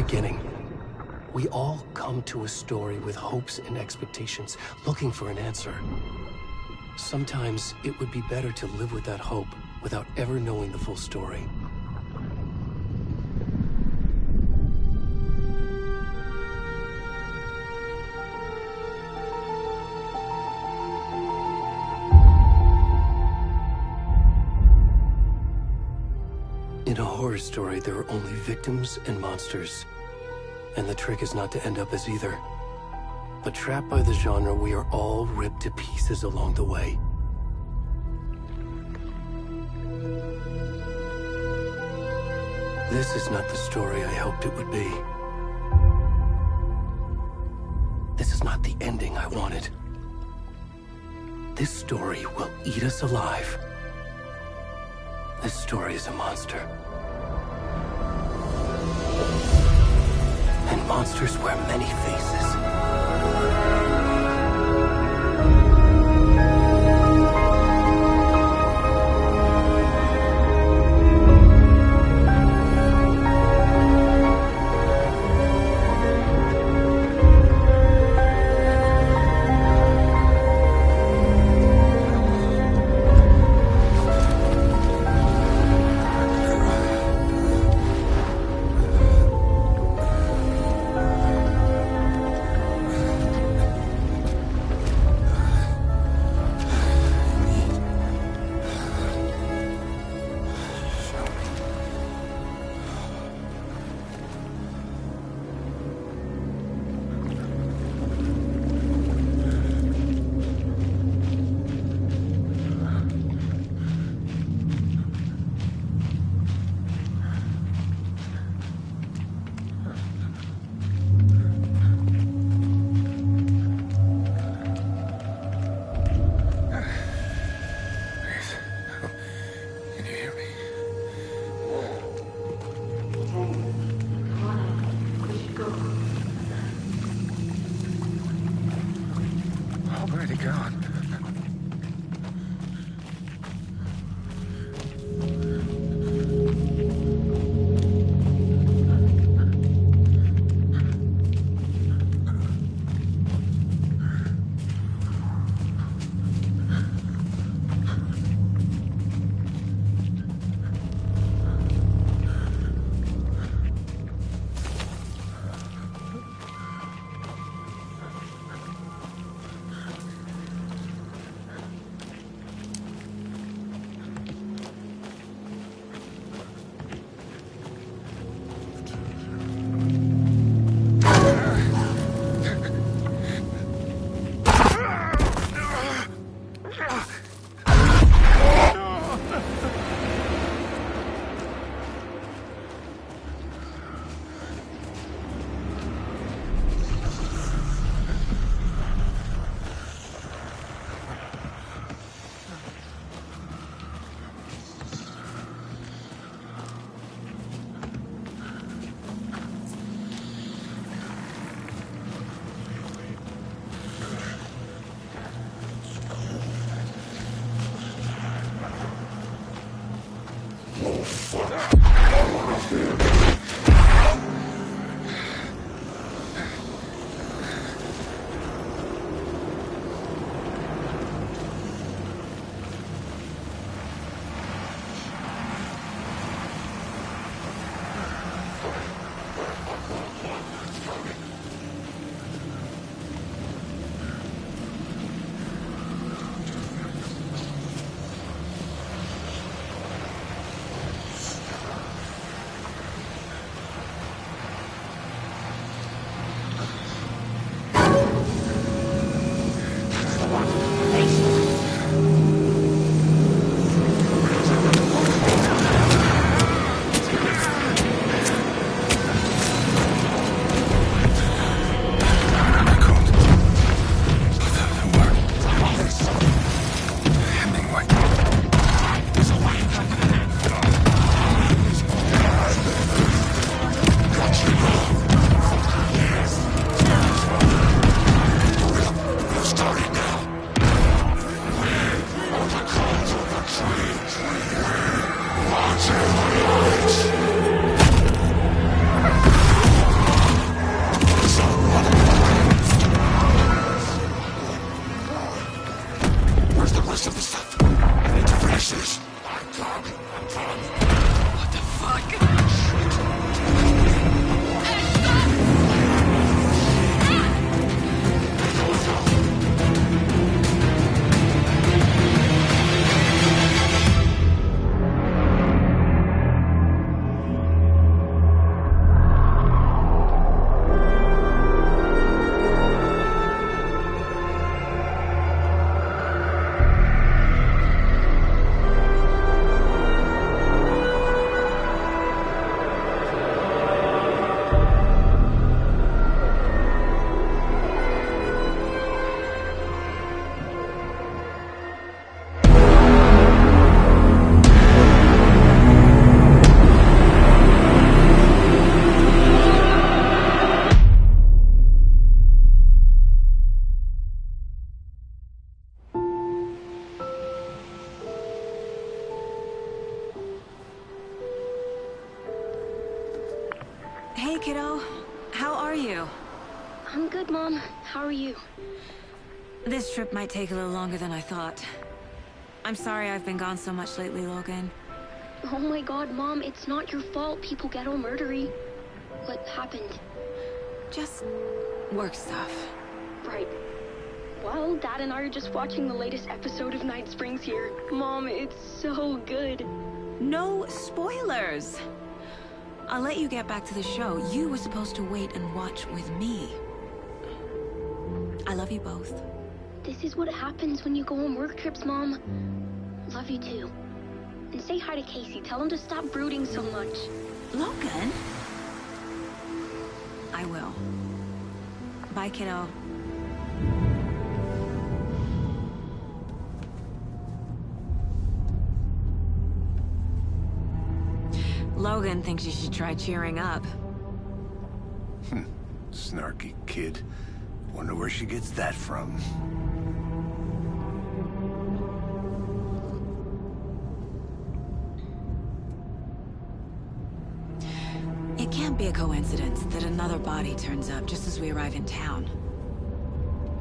beginning. We all come to a story with hopes and expectations, looking for an answer. Sometimes it would be better to live with that hope without ever knowing the full story. In a horror story, there are only victims and monsters. And the trick is not to end up as either. But trapped by the genre, we are all ripped to pieces along the way. This is not the story I hoped it would be. This is not the ending I wanted. This story will eat us alive. This story is a monster. And monsters wear many faces. some of the stuff. I need to finish this. I'm coming. What the fuck? Hey, kiddo. How are you? I'm good, Mom. How are you? This trip might take a little longer than I thought. I'm sorry I've been gone so much lately, Logan. Oh my god, Mom, it's not your fault people get all murdery. What happened? Just work stuff. Right. Well, Dad and I are just watching the latest episode of Night Springs here. Mom, it's so good. No spoilers! I'll let you get back to the show. You were supposed to wait and watch with me. I love you both. This is what happens when you go on work trips, Mom. Love you too. And say hi to Casey. Tell him to stop brooding so much. Logan? I will. Bye, kiddo. Logan thinks you should try cheering up. Snarky kid. Wonder where she gets that from. It can't be a coincidence that another body turns up just as we arrive in town.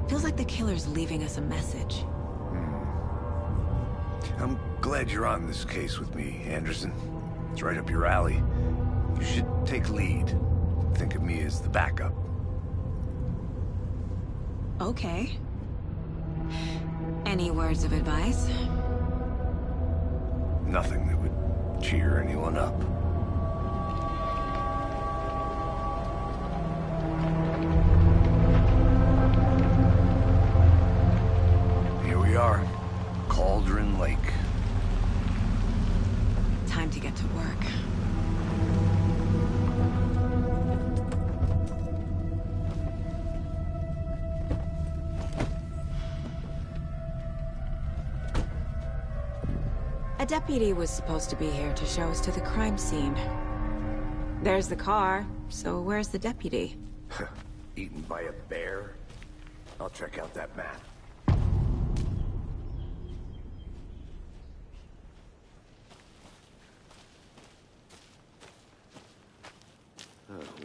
Feels like the killer's leaving us a message. I'm glad you're on this case with me, Anderson. It's right up your alley. You should take lead. Think of me as the backup. Okay. Any words of advice? Nothing that would cheer anyone up. Here we are. Cauldron Lake. Time to get to work. A deputy was supposed to be here to show us to the crime scene. There's the car, so where's the deputy? Eaten by a bear? I'll check out that map.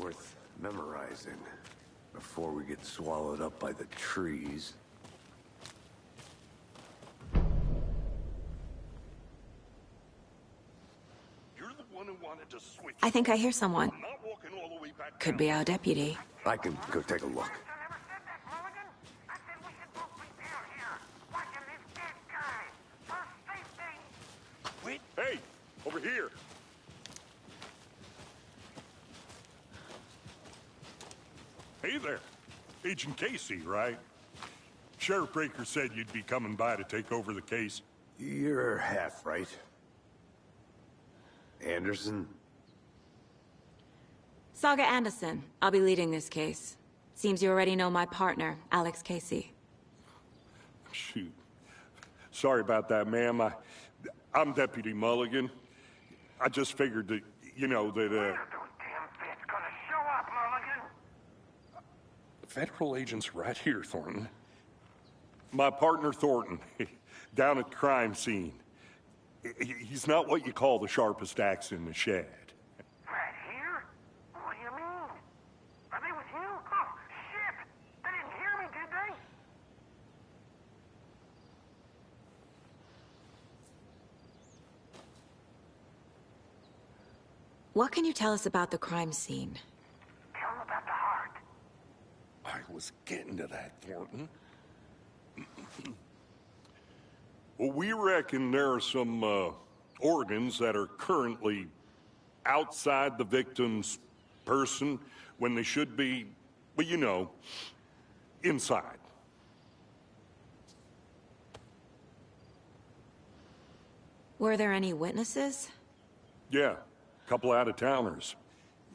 Worth memorizing before we get swallowed up by the trees. You're the one who wanted to switch. I think I hear someone. I'm not walking all the way back Could down. be our deputy. I can go take a look. Wait. Hey, over here. Hey there. Agent Casey, right? Sheriff Breaker said you'd be coming by to take over the case. You're half right. Anderson? Saga Anderson. I'll be leading this case. Seems you already know my partner, Alex Casey. Shoot. Sorry about that, ma'am. I'm Deputy Mulligan. I just figured that, you know, that, Federal agents right here, Thornton. My partner, Thornton, down at the crime scene. He's not what you call the sharpest axe in the shed. Right here? What do you mean? Are they with you? Oh, shit! They didn't hear me, did What can you tell us about the crime scene? Tell him about the heart. I was getting to that, Thornton. Well, we reckon there are some organs that are currently outside the victim's person when they should be, well, you know, inside. Were there any witnesses? Yeah, a couple out-of-towners.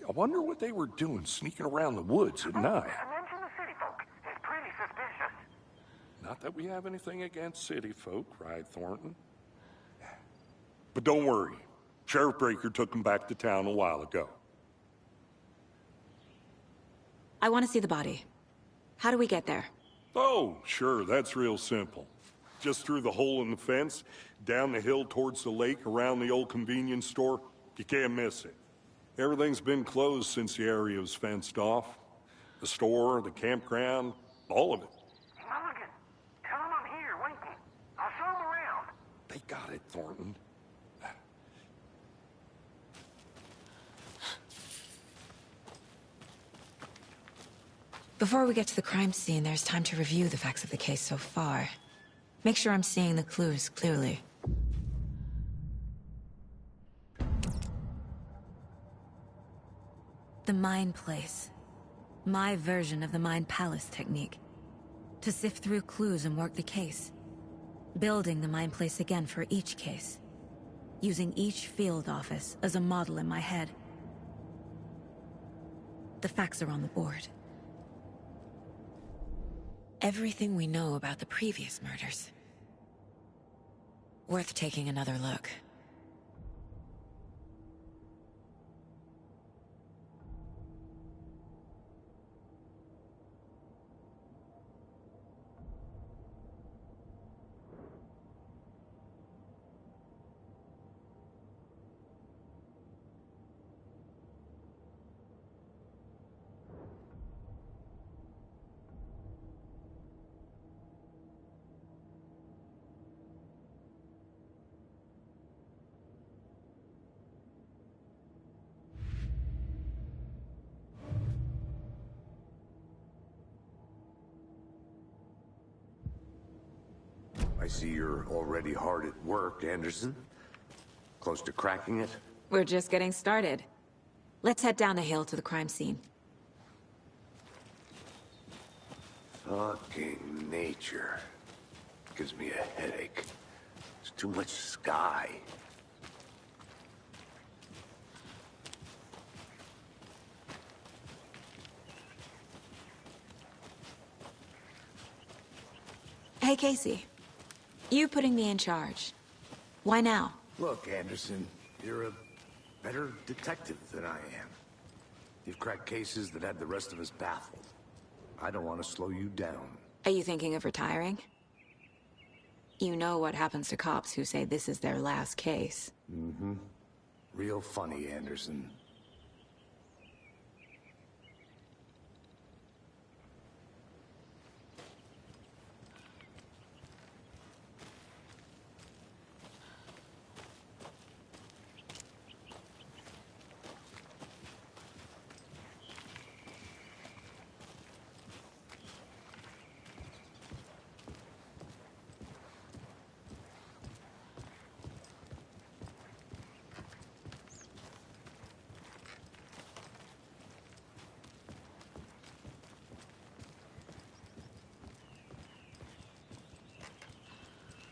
I wonder what they were doing sneaking around the woods at night. Mention the city folk. It's pretty suspicious. Not that we have anything against city folk, right, Thornton? But don't worry. Sheriff Breaker took them back to town a while ago. I want to see the body. How do we get there? Oh, sure, that's real simple. Just through the hole in the fence, down the hill towards the lake, around the old convenience store. You can't miss it. Everything's been closed since the area was fenced off. The store, the campground, all of it. Mulligan, tell him I'm here, waiting. I'll show him around. They got it, Thornton. Before we get to the crime scene, there's time to review the facts of the case so far. Make sure I'm seeing the clues clearly. The Mind Place. My version of the Mind Palace technique. To sift through clues and work the case. Building the Mind Place again for each case. Using each field office as a model in my head. The facts are on the board. Everything we know about the previous murders. Worth taking another look. I see you're already hard at work, Anderson. Close to cracking it? We're just getting started. Let's head down the hill to the crime scene. Fucking nature. Gives me a headache. There's too much sky. Hey, Casey. You putting me in charge. Why now? Look, Anderson, you're a better detective than I am. You've cracked cases that had the rest of us baffled. I don't want to slow you down. Are you thinking of retiring? You know what happens to cops who say this is their last case. Mm-hmm. Real funny, Anderson.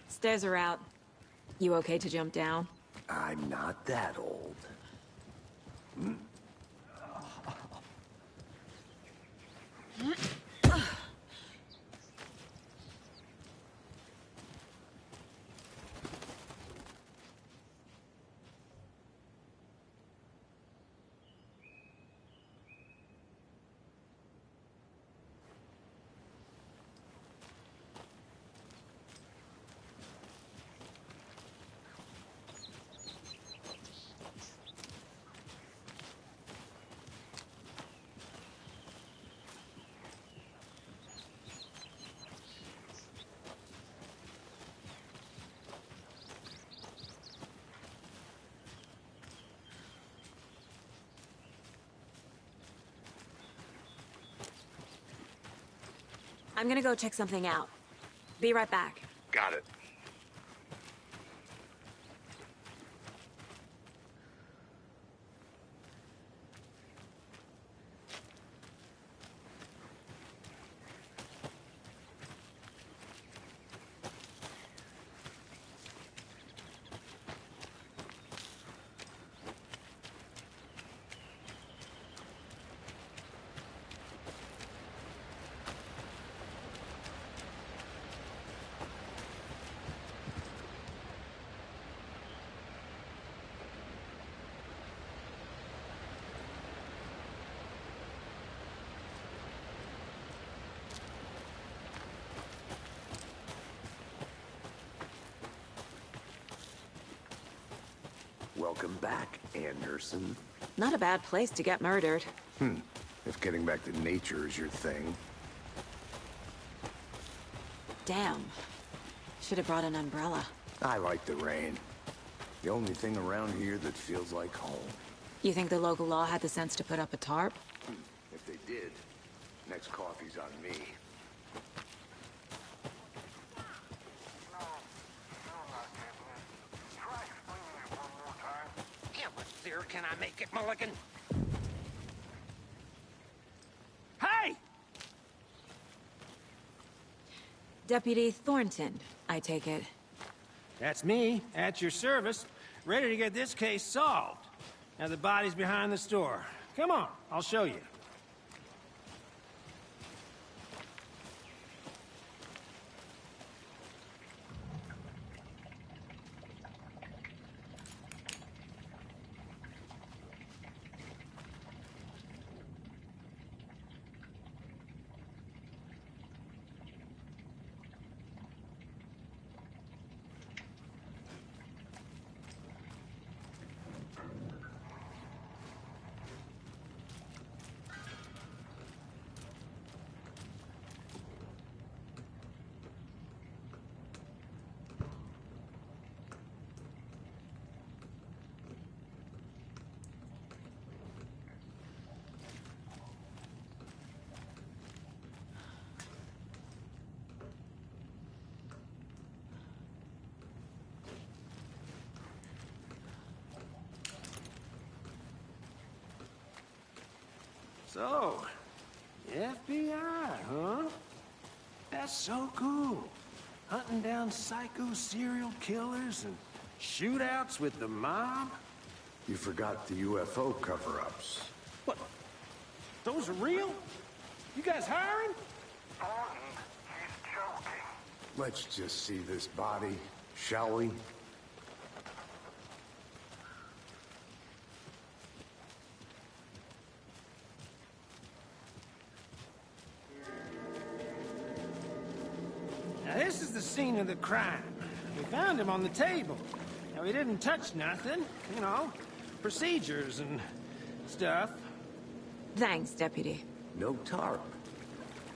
Stairs are out. You okay to jump down? I'm not that old. I'm gonna go check something out. Be right back. Got it. Welcome back, Anderson. Not a bad place to get murdered. If getting back to nature is your thing. Damn. Should have brought an umbrella. I like the rain. The only thing around here that feels like home. You think the local law had the sense to put up a tarp? If they did, next coffee's on me. Can I make it, Mulligan? Hey! Deputy Thornton, I take it. That's me, at your service, ready to get this case solved. Now the body's behind the store. Come on, I'll show you. So, the FBI, huh? That's so cool. Hunting down psycho serial killers and shootouts with the mob. You forgot the UFO cover-ups. What? Those are real? You guys hiring? Thornton, he's joking. Let's just see this body, shall we? Now this is the scene of the crime. We found him on the table. Now he didn't touch nothing, you know, procedures and stuff. Thanks, Deputy. No tarp.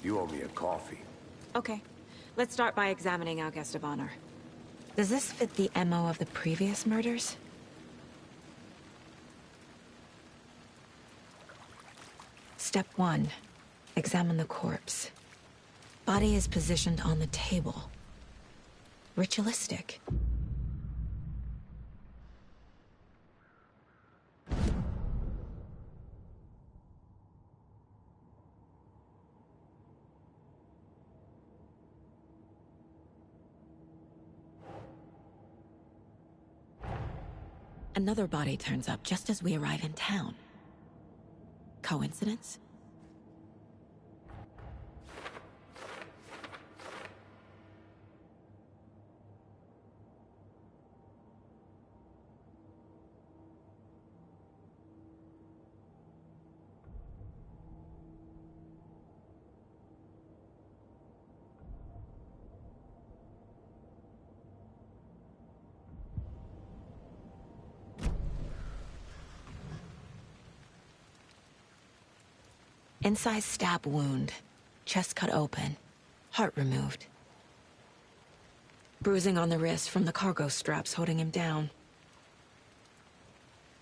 You owe me a coffee. Okay. Let's start by examining our guest of honor. Does this fit the MO of the previous murders? Step 1. Examine the corpse. Body is positioned on the table. Ritualistic. Another body turns up just as we arrive in town. Coincidence? Incised stab wound. Chest cut open. Heart removed. Bruising on the wrist from the cargo straps holding him down.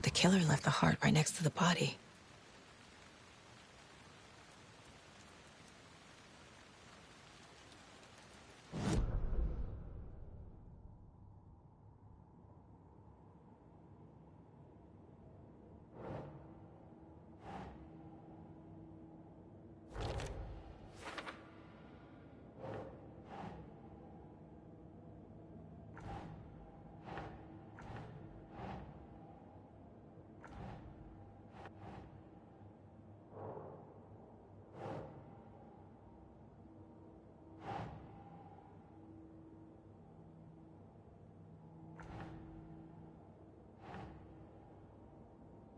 The killer left the heart right next to the body.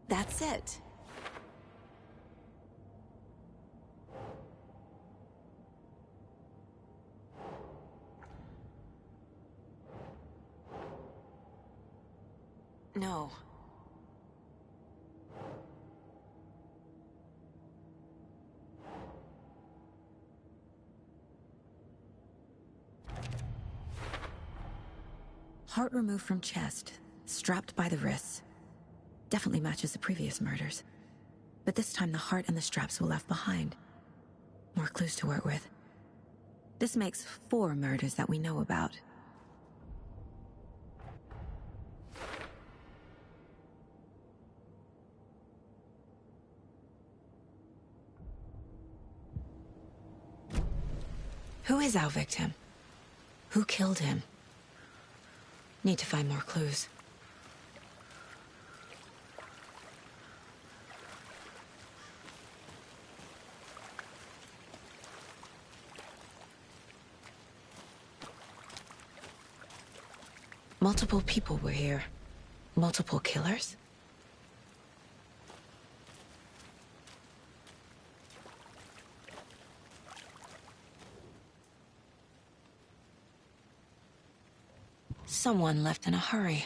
That's it. No. Heart removed from chest, strapped by the wrists. Definitely matches the previous murders. But this time the heart and the straps were left behind. More clues to work with. This makes 4 murders that we know about. Who is our victim? Who killed him? Need to find more clues. Multiple people were here. Multiple killers? Someone left in a hurry.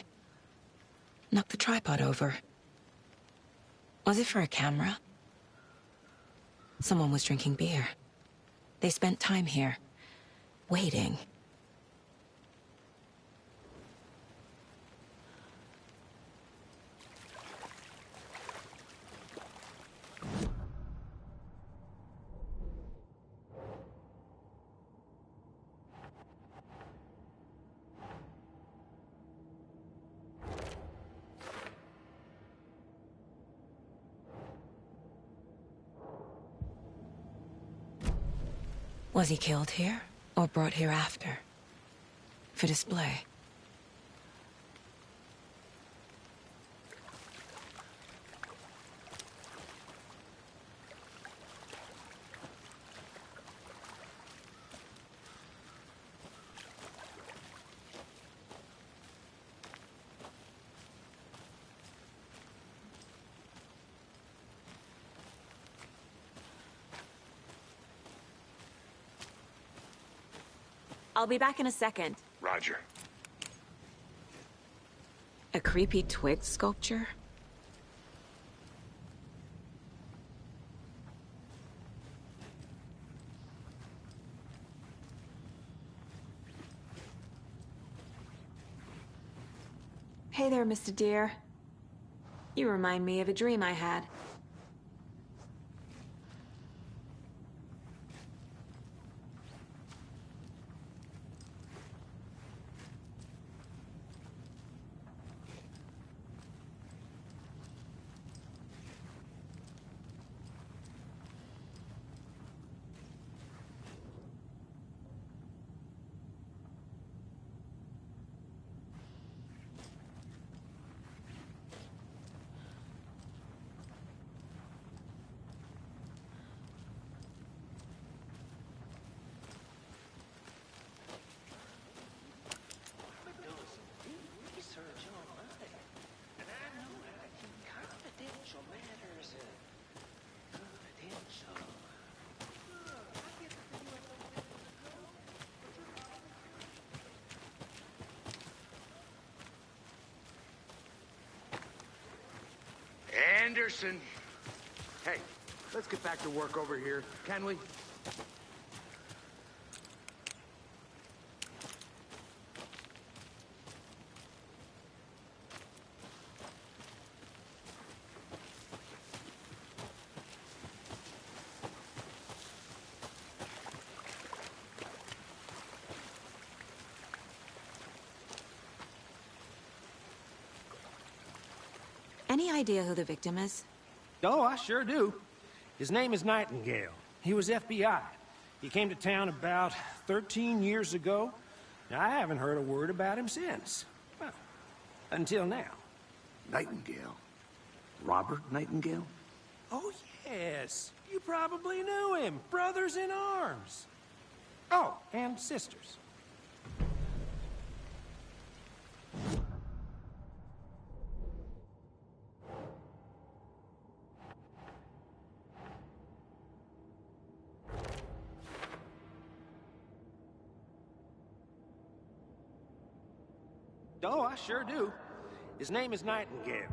Knocked the tripod over. Was it for a camera? Someone was drinking beer. They spent time here, waiting. Was he killed here, or brought here after? For display? I'll be back in a second. Roger. A creepy twig sculpture? Hey there, Mr. Deer. You remind me of a dream I had. Anderson! Hey, let's get back to work over here, can we? Any idea who the victim is? Oh, I sure do. His name is Nightingale. He was FBI. He came to town about 13 years ago. I haven't heard a word about him since. Well, until now. Nightingale? Robert Nightingale? Oh, yes. You probably knew him. Brothers in arms. Oh, and sisters. Oh, I sure do. His name is Nightingale.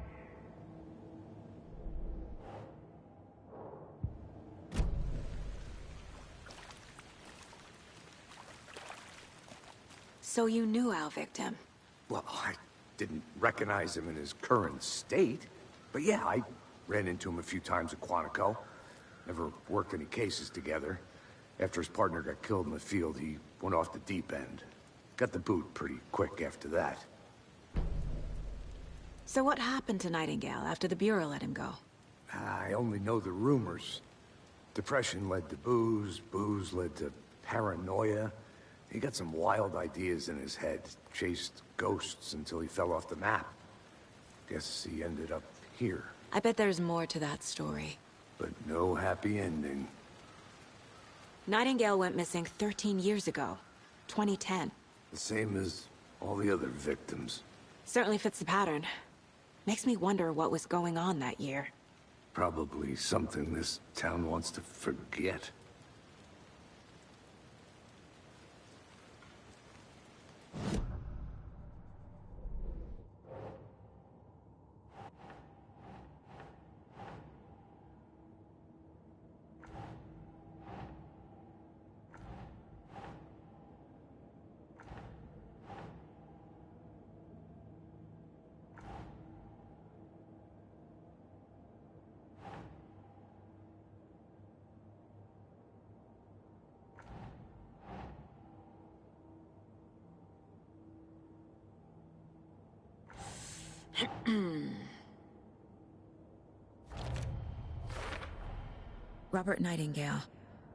So you knew our victim? Well, I didn't recognize him in his current state. But yeah, I ran into him a few times at Quantico. Never worked any cases together. After his partner got killed in the field, he went off the deep end. Got the boot pretty quick after that. So what happened to Nightingale after the Bureau let him go? I only know the rumors. Depression led to booze, booze led to paranoia. He got some wild ideas in his head, chased ghosts until he fell off the map. Guess he ended up here. I bet there's more to that story. But no happy ending. Nightingale went missing 13 years ago. 2010. The same as all the other victims. Certainly fits the pattern. Makes me wonder what was going on that year. Probably something this town wants to forget. Robert Nightingale,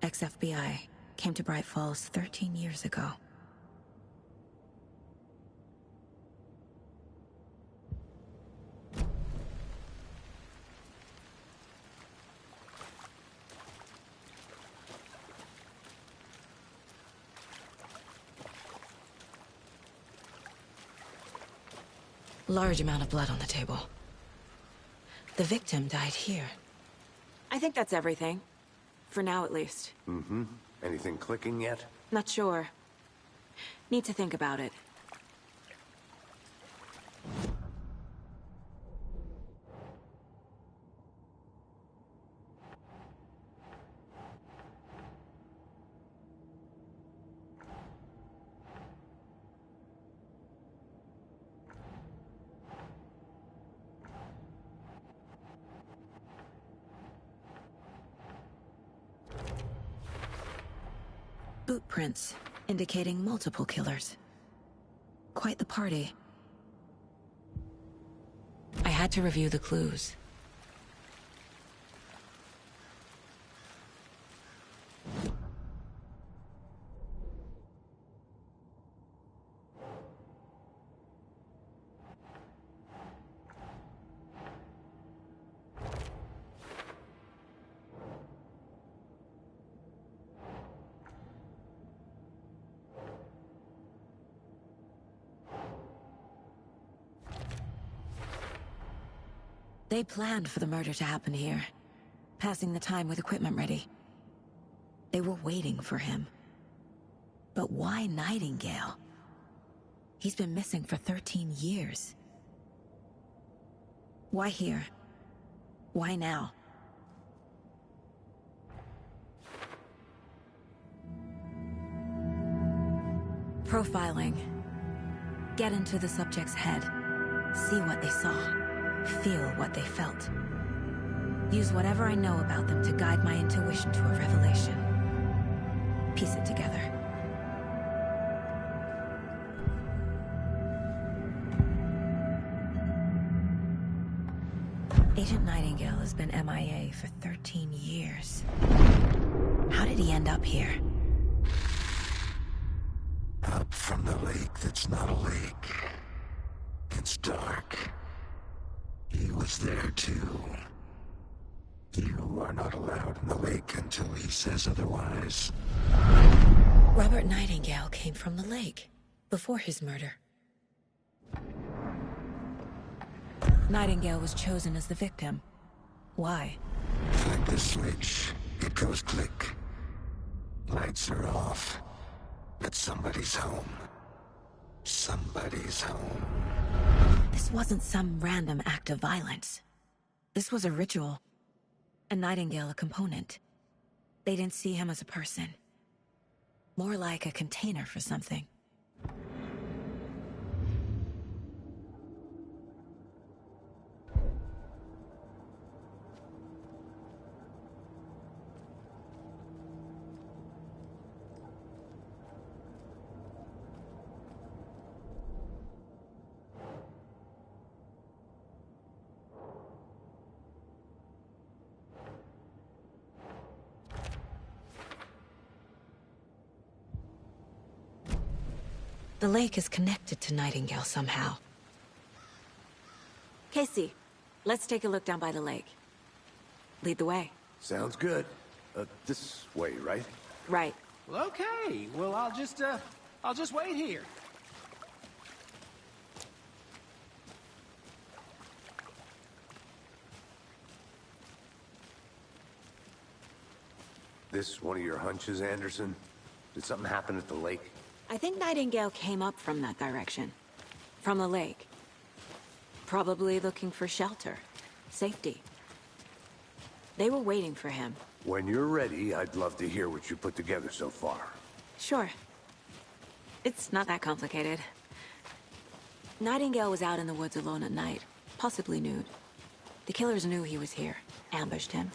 ex-FBI, came to Bright Falls 13 years ago. Large amount of blood on the table. The victim died here. I think that's everything. For now, at least. Mm-hmm. Anything clicking yet? Not sure. Need to think about it. Boot prints, indicating multiple killers. Quite the party. I had to review the clues. They planned for the murder to happen here, passing the time with equipment ready. They were waiting for him. But why Nightingale? He's been missing for 13 years. Why here? Why now? Profiling. Get into the subject's head. See what they saw. Feel what they felt. Use whatever I know about them to guide my intuition to a revelation. Piece it together. Agent Nightingale has been MIA for 13 years. How did he end up here? Up from the lake that's not a lake. It's dark. He was there too. You are not allowed in the lake until he says otherwise. Robert Nightingale came from the lake, before his murder. Nightingale was chosen as the victim. Why? Like the switch, it goes click. Lights are off. But somebody's home. Somebody's home. This wasn't some random act of violence. This was a ritual. A Nightingale a component. They didn't see him as a person. More like a container for something. The lake is connected to Nightingale somehow. Casey, let's take a look down by the lake. Lead the way. Sounds good. This way, right? Right. Well, okay. Well, I'll just wait here. This one of your hunches, Anderson? Did something happen at the lake? I think Nightingale came up from that direction. From the lake. Probably looking for shelter. Safety. They were waiting for him. When you're ready, I'd love to hear what you put together so far. Sure. It's not that complicated. Nightingale was out in the woods alone at night, possibly nude. The killers knew he was here, ambushed him,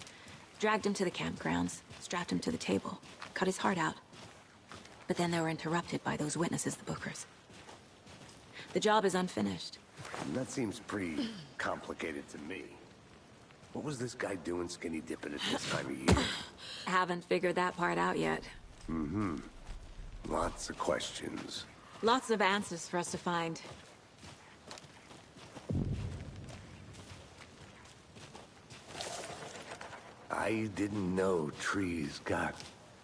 dragged him to the campgrounds, strapped him to the table, cut his heart out. But then they were interrupted by those witnesses, the Bookers. The job is unfinished. That seems pretty complicated to me. What was this guy doing skinny dipping at this time of year? Haven't figured that part out yet. Mm-hmm. Lots of questions. Lots of answers for us to find. I didn't know trees got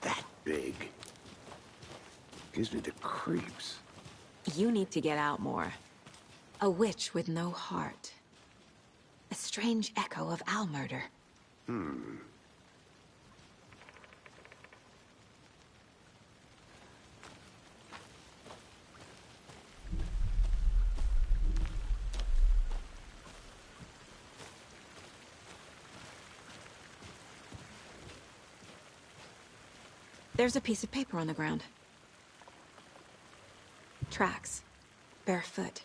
that big. Gives me the creeps. You need to get out more. A witch with no heart. A strange echo of owl murder. There's a piece of paper on the ground. Tracks. Barefoot.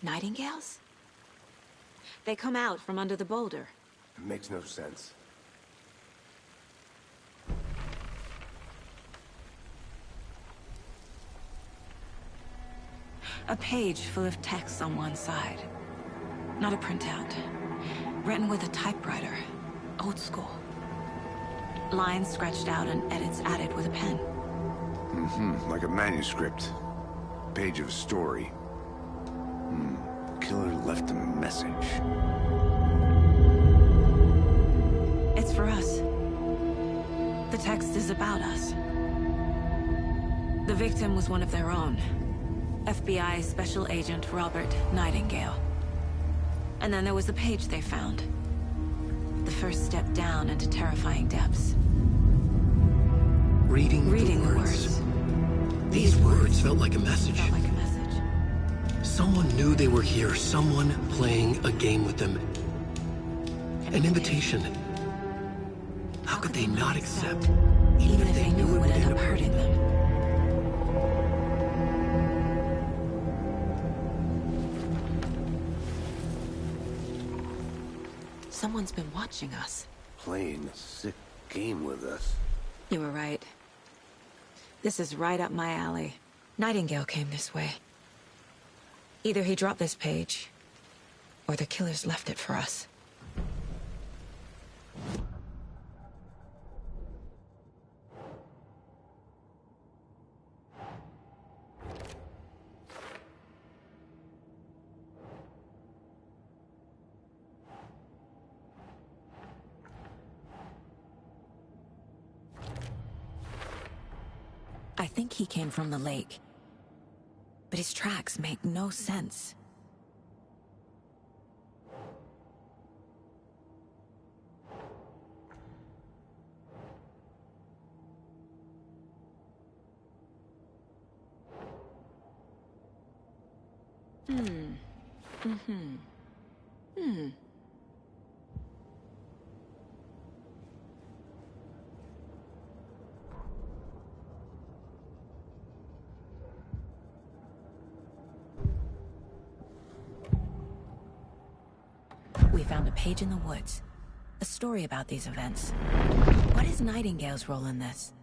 Nightingales? They come out from under the boulder. It makes no sense. A page full of text on one side. Not a printout. Written with a typewriter. Old school. Lines scratched out and edits added with a pen. Mm-hmm. Like a manuscript. Page of a story. Killer left a message. It's for us. The text is about us. The victim was one of their own. FBI Special Agent Robert Nightingale. And then there was the page they found. The first step down into terrifying depths. Reading the words. These words felt like a message. Someone knew they were here. Someone playing a game with them. An invitation. How could they not accept, even if they knew it would end up hurting them? Someone's been watching us. Playing a sick game with us. You were right. This is right up my alley. Nightingale came this way. Either he dropped this page, or the killers left it for us. I think he came from the lake. But his tracks make no sense. We found a page in the woods. A story about these events. What is Nightingale's role in this?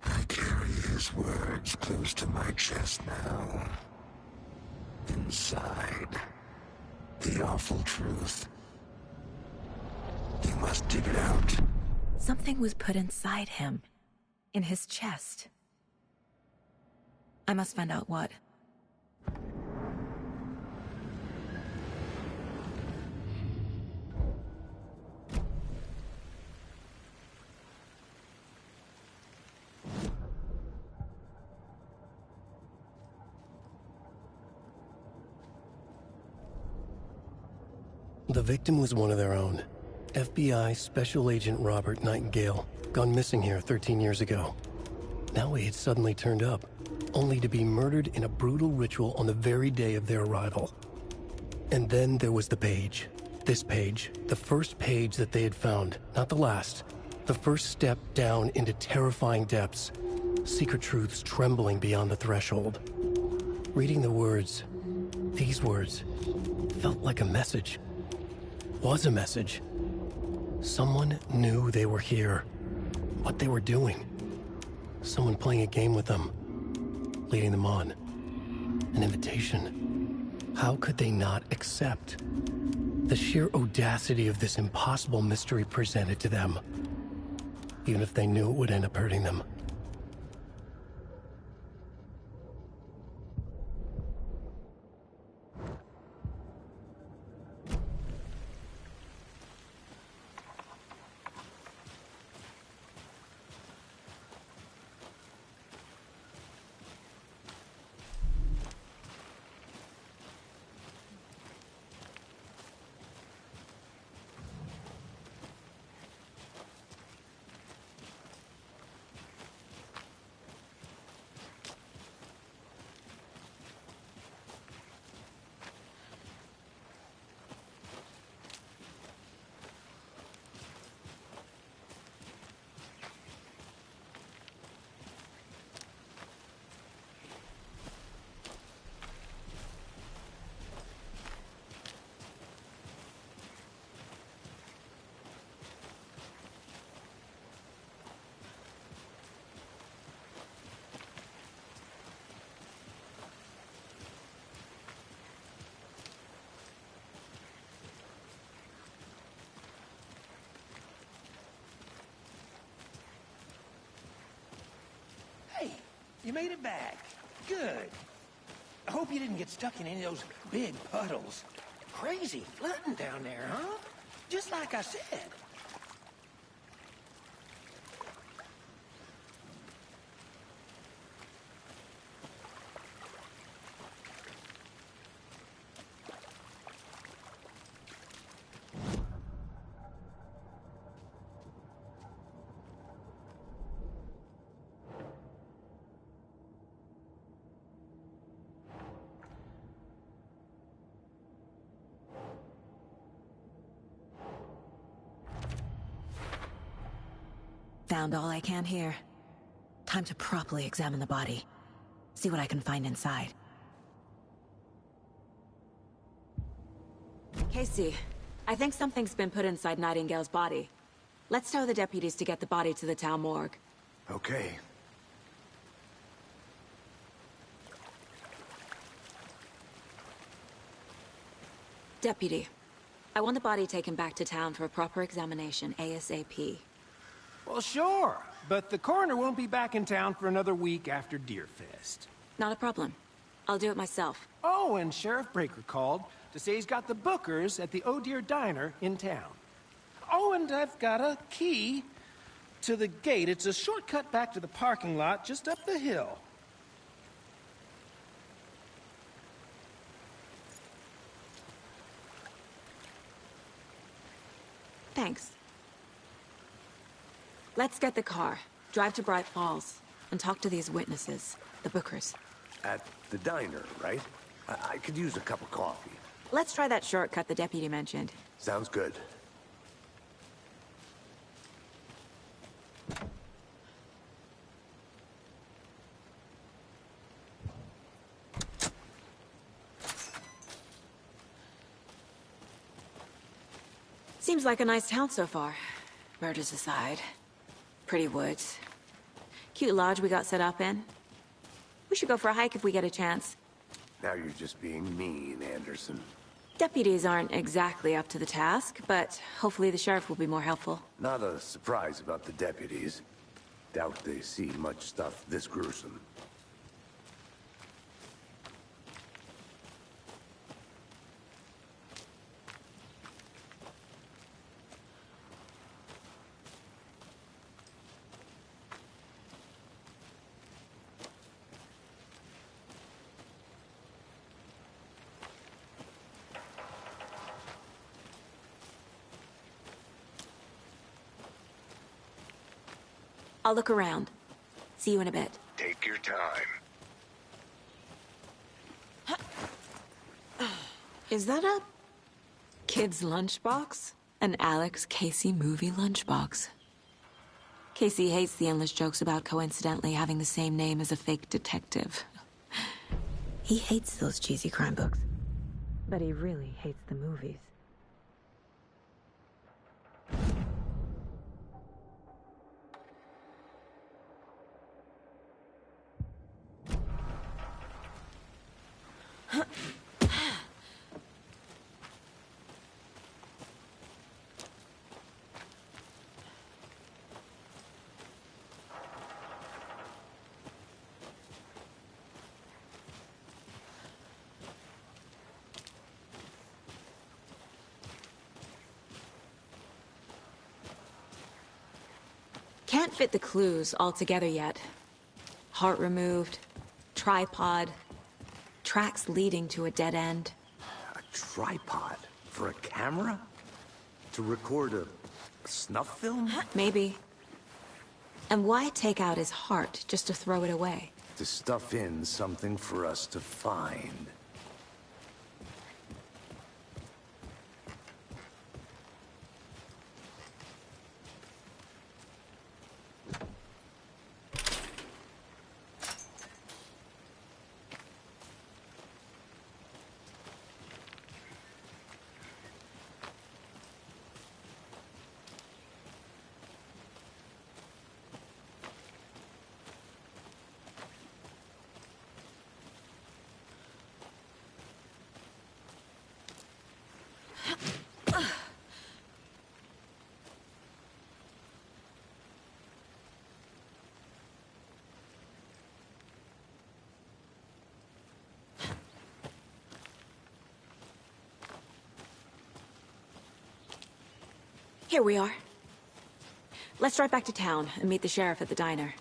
I carry his words close to my chest now. Inside, the awful truth. You must dig it out. Something was put inside him. In his chest. I must find out what. The victim was one of their own. FBI Special Agent Robert Nightingale, gone missing here 13 years ago. Now he had suddenly turned up, only to be murdered in a brutal ritual on the very day of their arrival. And then there was the page. This page, the first page that they had found, not the last. The first step down into terrifying depths. Secret truths trembling beyond the threshold. Reading the words, these words, felt like a message. Was a message. Someone knew they were here. What they were doing. Someone playing a game with them. Leading them on. An invitation. How could they not accept? The sheer audacity of this impossible mystery presented to them. Even if they knew it would end up hurting them. Hey, you made it back. Good. I hope you didn't get stuck in any of those big puddles. Crazy flooding down there, huh? Just like I said. Found all I can here. Time to properly examine the body. See what I can find inside. Casey, I think something's been put inside Nightingale's body. Let's tell the deputies to get the body to the town morgue. Okay. Deputy, I want the body taken back to town for a proper examination, ASAP. Well, sure, but the coroner won't be back in town for another week after Deerfest. Not a problem. I'll do it myself. Oh, and Sheriff Breaker called to say he's got the Bookers at the Oh Deer Diner in town. Oh, and I've got a key to the gate. It's a shortcut back to the parking lot just up the hill. Thanks. Let's get the car, drive to Bright Falls, and talk to these witnesses, the Bookers. At the diner, right? I could use a cup of coffee. Let's try that shortcut the deputy mentioned. Sounds good. Seems like a nice town so far. Murders aside. Pretty woods. Cute lodge we got set up in. We should go for a hike if we get a chance. Now you're just being mean, Anderson. Deputies aren't exactly up to the task, but hopefully the sheriff will be more helpful. Not a surprise about the deputies. Doubt they see much stuff this gruesome. I'll look around. See you in a bit. Take your time. Is that a kid's lunchbox? An Alex Casey movie lunchbox. Casey hates the endless jokes about coincidentally having the same name as a fake detective. He hates those cheesy crime books. But he really hates the movies. Can't fit the clues all together yet. Heart removed, tripod, tracks leading to a dead end. A tripod? For a camera? To record a snuff film? Maybe. And why take out his heart just to throw it away? To stuff in something for us to find. Here we are. Let's drive back to town and meet the sheriff at the diner.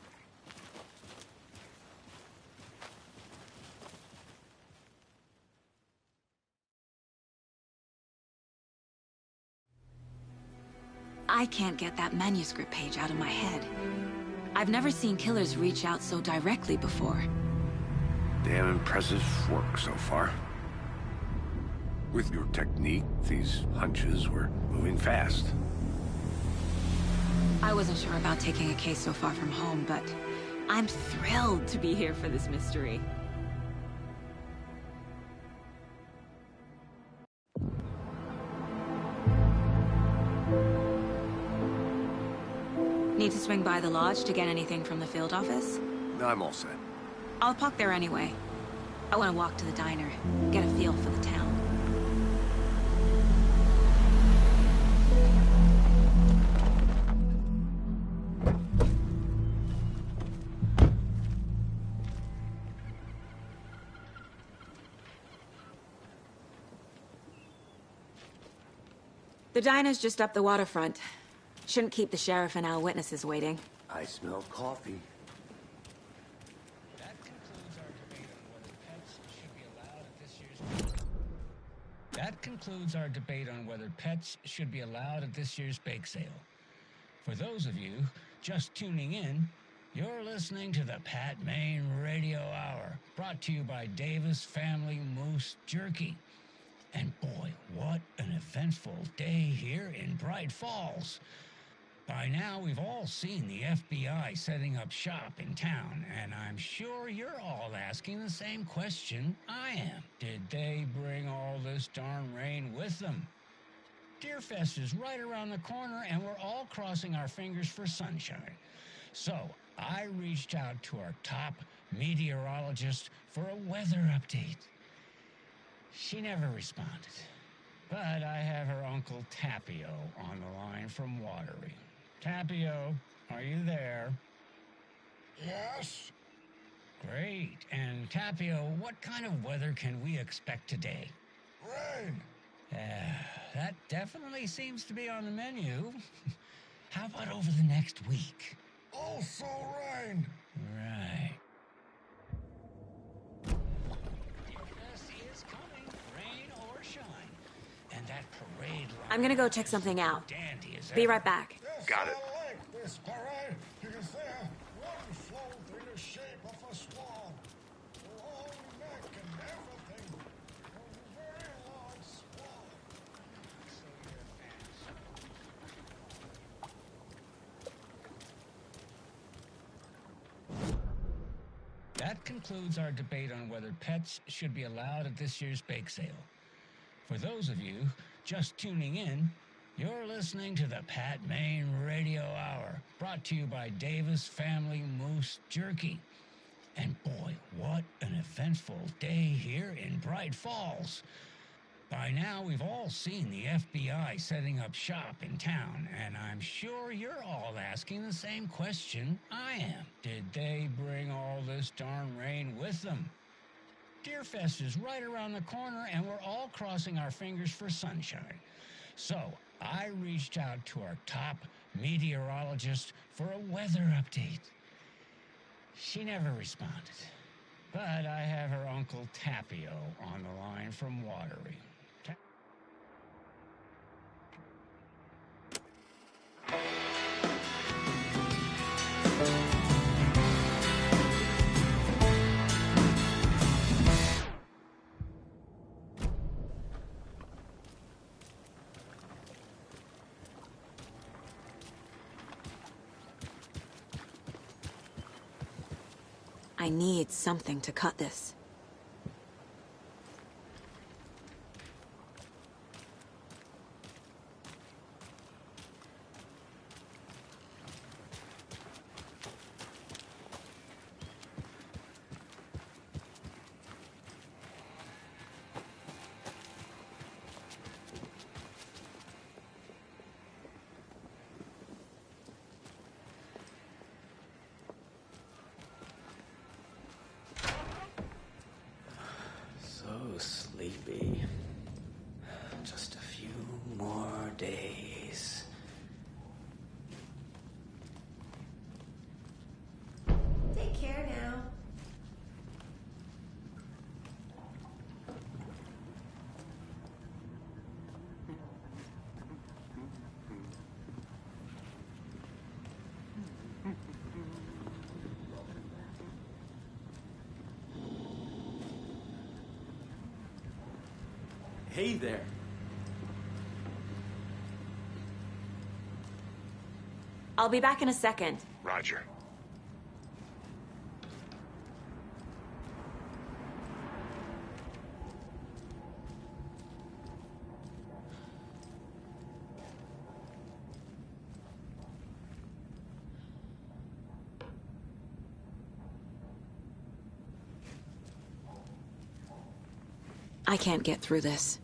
I can't get that manuscript page out of my head. I've never seen killers reach out so directly before. Damn impressive work so far. With your technique, these hunches were moving fast. I wasn't sure about taking a case so far from home, but I'm thrilled to be here for this mystery. Need to swing by the lodge to get anything from the field office? I'm all set. I'll park there anyway. I want to walk to the diner, get a feel for the town. The diner's just up the waterfront. Shouldn't keep the sheriff and our witnesses waiting. I smell coffee. That concludes our debate on whether pets should be allowed at this year's bake sale. For those of you just tuning in, you're listening to the Pat Maine Radio Hour, brought to you by Davis Family Moose Jerky. And boy, what an eventful day here in Bright Falls. By now, we've all seen the FBI setting up shop in town, and I'm sure you're all asking the same question I am. Did they bring all this darn rain with them? Deerfest is right around the corner, and we're all crossing our fingers for sunshine. So, I reached out to our top meteorologist for a weather update. She never responded, but I have her Uncle Tapio on the line from Watery. Tapio, are you there? Yes? Great. And Tapio, what kind of weather can we expect today? Rain. That definitely seems to be on the menu. How about over the next week? Also rain. Right. Yes, is coming, rain or shine. And that parade line... I'm gonna go check something out. Dandy as Be ever. right back. Yes, Got it. I like this parade because they're one float in the shape of a swan. Long neck and everything. A very long swan. That concludes our debate on whether pets should be allowed at this year's bake sale. For those of you just tuning in, you're listening to the Pat Maine Radio Hour, brought to you by Davis Family Moose Jerky. And boy, what an eventful day here in Bright Falls. By now, we've all seen the FBI setting up shop in town, and I'm sure you're all asking the same question I am. Did they bring all this darn rain with them? Deerfest is right around the corner, and we're all crossing our fingers for sunshine. So, I reached out to our top meteorologist for a weather update. She never responded, but I have her Uncle Tapio on the line from Watery. I need something to cut this. Sleepy. Just a few more days. Take care now. Hey there. I'll be back in a second. Roger. I can't get through this.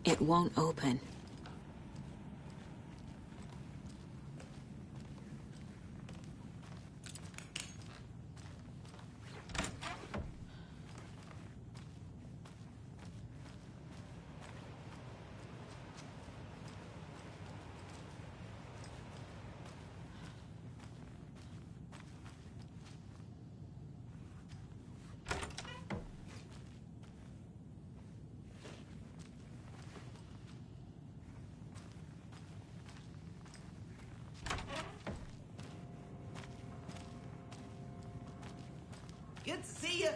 It won't open. Good to see you.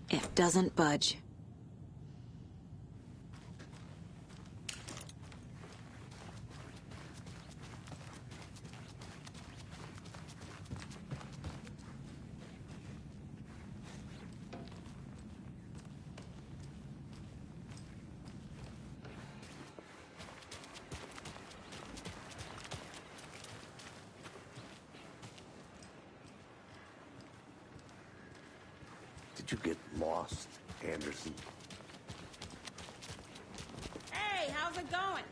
It doesn't budge. Did you get lost, Anderson? Hey, how's it going?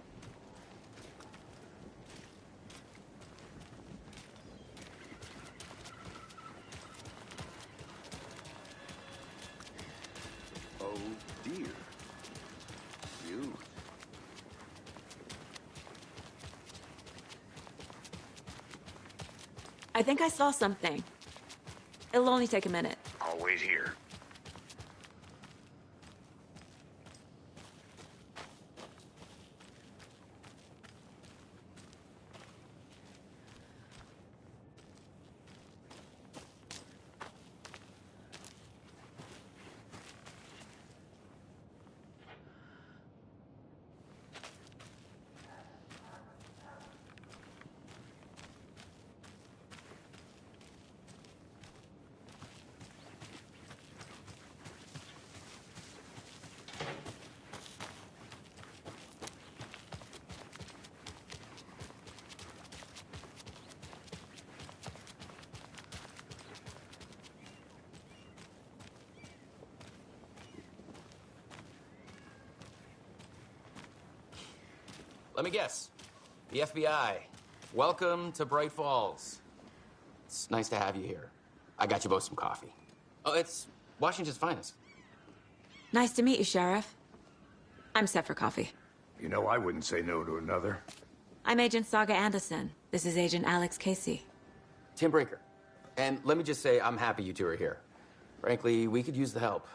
Oh, dear. You. I think I saw something. It'll only take a minute. I'll wait here. Let me guess. The FBI. Welcome to Bright Falls. It's nice to have you here. I got you both some coffee. Oh, it's Washington's finest. Nice to meet you, Sheriff. I'm set for coffee. You know, I wouldn't say no to another. I'm Agent Saga Anderson. This is Agent Alex Casey. Tim Brinker. And let me just say, I'm happy you two are here. Frankly, we could use the help.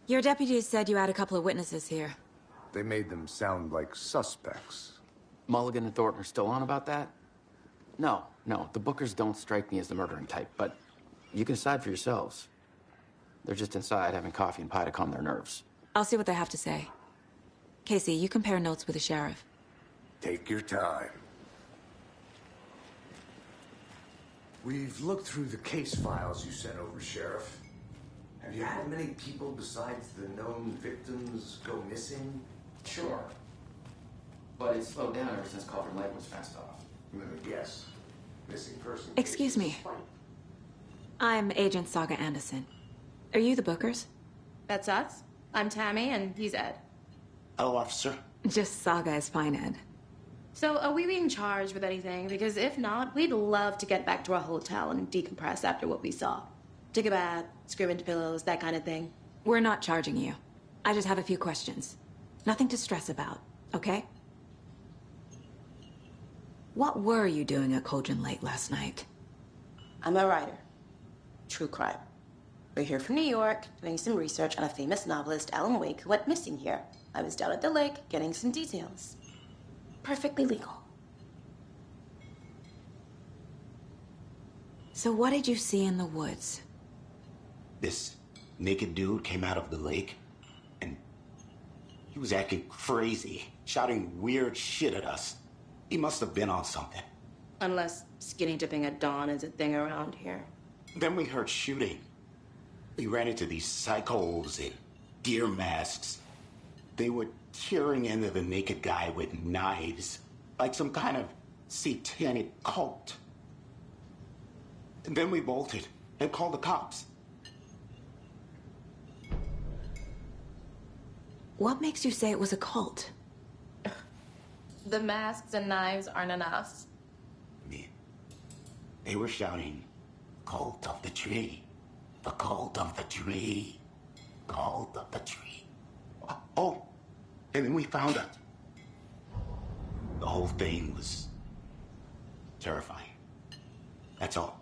Your deputies said you had a couple of witnesses here. They made them sound like suspects. Mulligan and Thornton are still on about that? No, the Bookers don't strike me as the murdering type, but you can decide for yourselves. They're just inside having coffee and pie to calm their nerves. I'll see what they have to say. Casey, you compare notes with the sheriff. Take your time. We've looked through the case files you sent over, Sheriff. Have you had many people besides the known victims go missing? Sure. But it's slowed down ever since Culver Lake was fenced off. Let me guess. Missing person. Excuse me. I'm Agent Saga Anderson. Are you the Bookers? That's us. I'm Tammy, and he's Ed. Hello, officer. Just Saga is fine, Ed. So, are we being charged with anything? Because if not, we'd love to get back to our hotel and decompress after what we saw. Take a bath, scream into pillows, that kind of thing. We're not charging you. I just have a few questions. Nothing to stress about, okay? What were you doing at Cauldron Lake last night? I'm a writer. True crime. We're here from New York, doing some research on a famous novelist, Alan Wake, who went missing here. I was down at the lake, getting some details. Perfectly legal. So what did you see in the woods? This naked dude came out of the lake, and he was acting crazy, shouting weird shit at us. He must have been on something. Unless skinny dipping at dawn is a thing around here. Then we heard shooting. We ran into these psychos in gear masks. They were tearing into the naked guy with knives, like some kind of satanic cult. And then we bolted and called the cops. What makes you say it was a cult? The masks and knives aren't enough. They were shouting, "Cult of the tree. The cult of the tree. Cult of the tree." Oh, and then we found it. The whole thing was terrifying. That's all.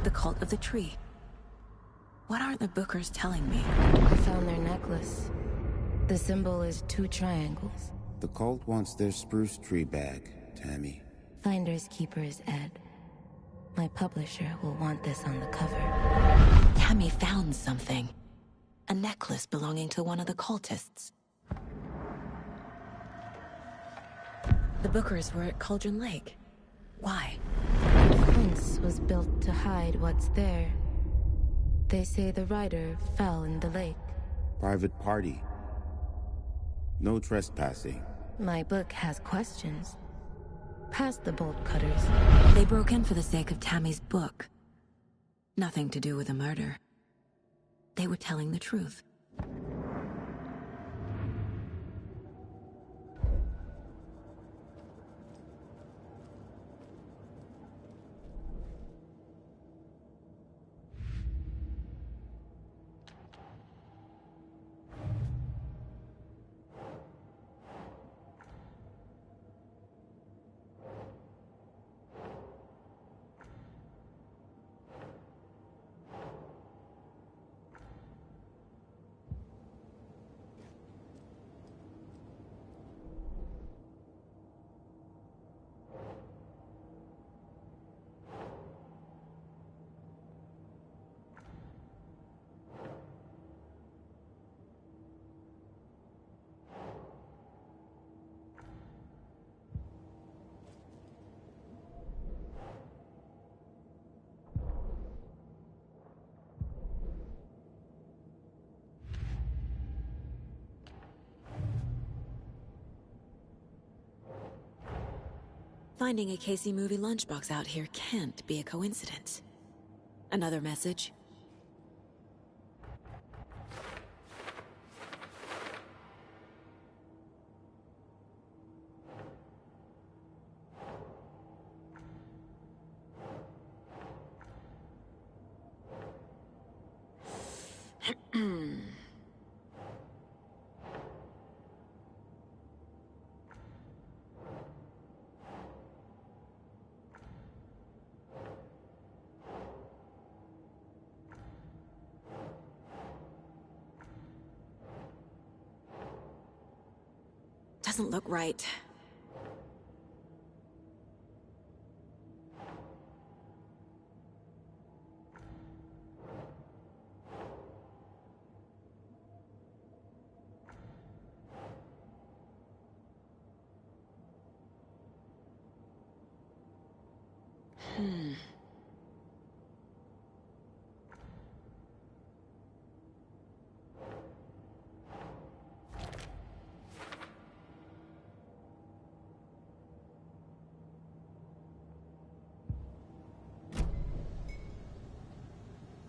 The cult of the tree. What aren't the Bookers telling me? I found their necklace. The symbol is 2 triangles. The cult wants their spruce tree back, Tammy. Finders keepers, Ed. My publisher will want this on the cover. Tammy found something. A necklace belonging to one of the cultists. The Bookers were at Cauldron Lake. Why? The fence was built to hide what's there. They say the rider fell in the lake. Private party. No trespassing. My book has questions. Past the bolt cutters. They broke in for the sake of Tammy's book. Nothing to do with a murder. They were telling the truth. Finding a Casey movie lunchbox out here can't be a coincidence. Another message? Doesn't look right.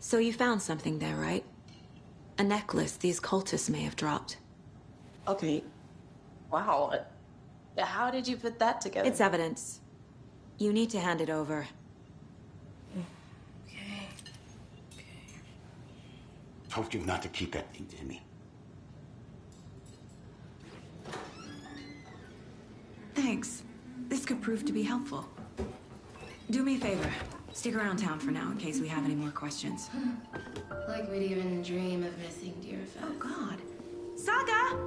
So you found something there, right? A necklace these cultists may have dropped. Okay. Wow. How did you put that together? It's evidence. You need to hand it over. Okay. Told you not to keep that thing to me. Thanks. This could prove to be helpful. Do me a favor. Stick around town for now in case we have any more questions. Like we'd even dream of missing Deerfest. Oh, God. Saga!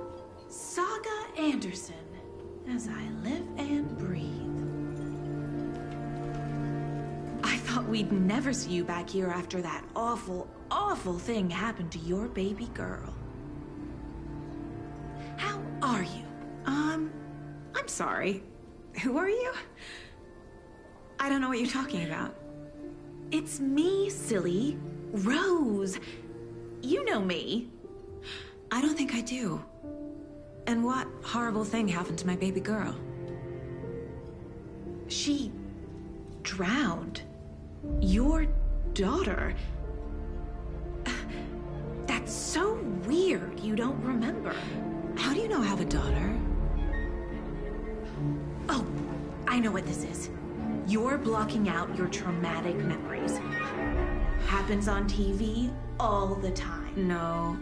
Saga Anderson. As I live and breathe. I thought we'd never see you back here after that awful, awful thing happened to your baby girl. How are you? I'm sorry. Who are you? I don't know what you're talking about. It's me, silly. Rose. You know me. I don't think I do. And what horrible thing happened to my baby girl? She drowned. Your daughter. That's so weird you don't remember. How do you know I have a daughter? Oh, I know what this is. You're blocking out your traumatic memories. Happens on TV all the time. No.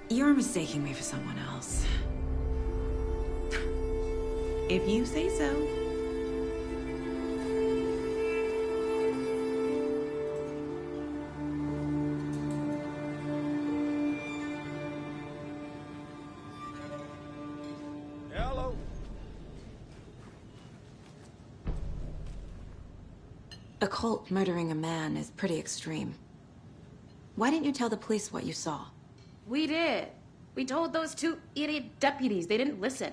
You're mistaking me for someone else. If you say so. Hello. A cult murdering a man is pretty extreme. Why didn't you tell the police what you saw? We did. We told those two idiot deputies. They didn't listen.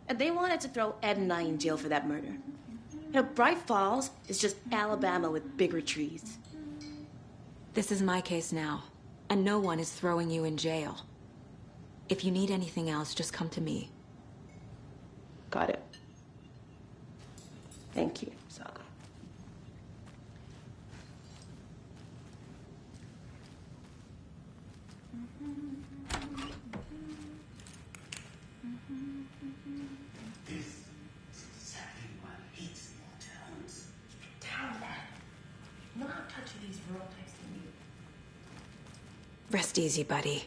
And they wanted to throw Ed and I in jail for that murder. You know, Bright Falls is just Alabama with bigger trees. This is my case now, and no one is throwing you in jail. If you need anything else, just come to me. Got it. Thank you, Saga. Rest easy, buddy.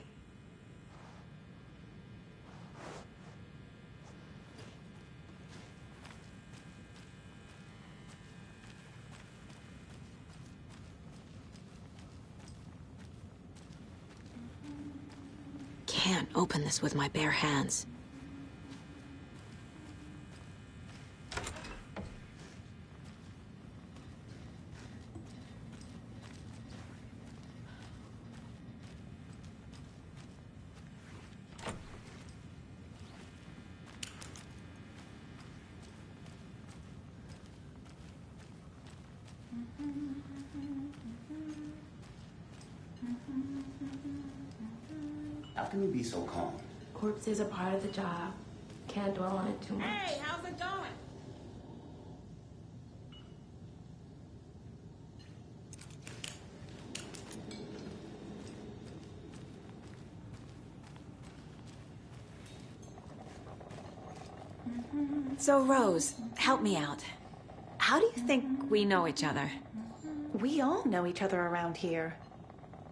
Can't open this with my bare hands. How can you be so calm? Corpses are part of the job. Can't dwell on it too much. Hey, how's it going? So, Rose, help me out. How do you think we know each other? We all know each other around here.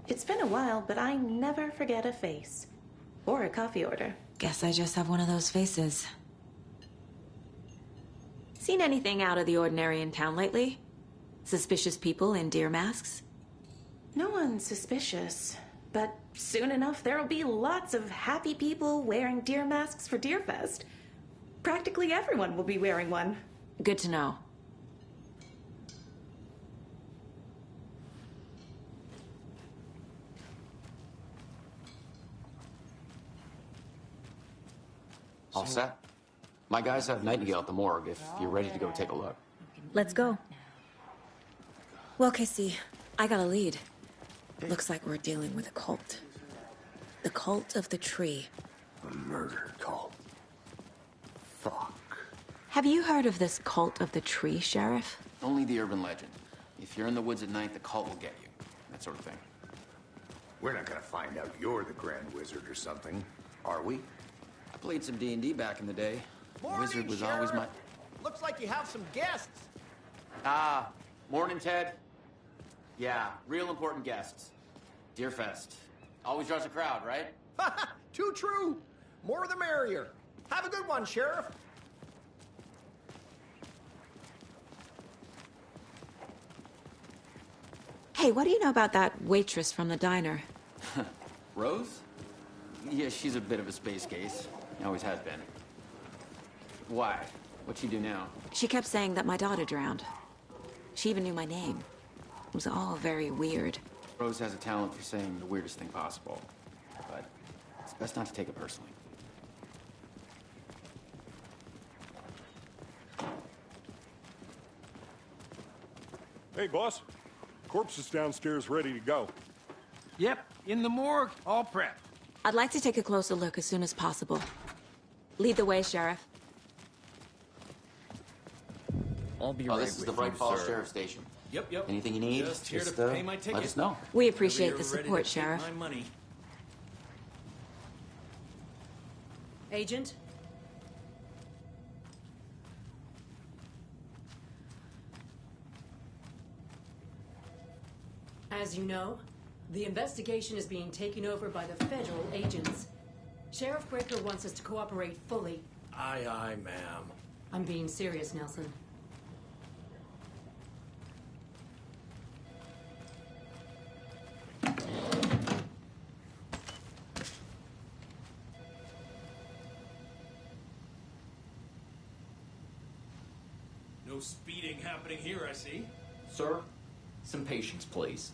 It's been a while, but I never forget a face. Or a coffee order. Guess I just have one of those faces. Seen anything out of the ordinary in town lately? Suspicious people in deer masks? No one's suspicious. But soon enough, there'll be lots of happy people wearing deer masks for Deerfest. Practically everyone will be wearing one. Good to know. All set? My guys have Nightingale at the morgue if you're ready to go take a look. Let's go. Well, Casey, I got a lead. Looks like we're dealing with a cult. The cult of the tree. A murder cult. Fuck. Have you heard of this cult of the tree, Sheriff? Only the urban legend. If you're in the woods at night, the cult will get you. That sort of thing. We're not gonna find out you're the Grand Wizard or something, are we? I played some D&D back in the day. Morning, Wizard was Sheriff. always my... Looks like you have some guests. Ah, morning, Ted. Yeah, real important guests. Deerfest. Always draws a crowd, right? Too true. More the merrier. Have a good one, Sheriff. Hey, what do you know about that waitress from the diner? Rose? Yeah, she's a bit of a space case. Always has been. Why? What'd she do now? She kept saying that my daughter drowned. She even knew my name. It was all very weird. Rose has a talent for saying the weirdest thing possible. But it's best not to take it personally. Hey, boss. Corpse is downstairs ready to go. Yep, in the morgue, all prepped. I'd like to take a closer look as soon as possible. Lead the way, Sheriff. I'll be right. This is the Bright Falls Sheriff Station. Yep. Anything you need, Just here to pay my ticket. let us know. We appreciate the Whenever you're ready support, to take Sheriff. my money. Agent? As you know, the investigation is being taken over by the federal agents. Sheriff Breaker wants us to cooperate fully. Aye, ma'am. I'm being serious, Nelson. No speeding happening here, I see. Sir, some patience, please.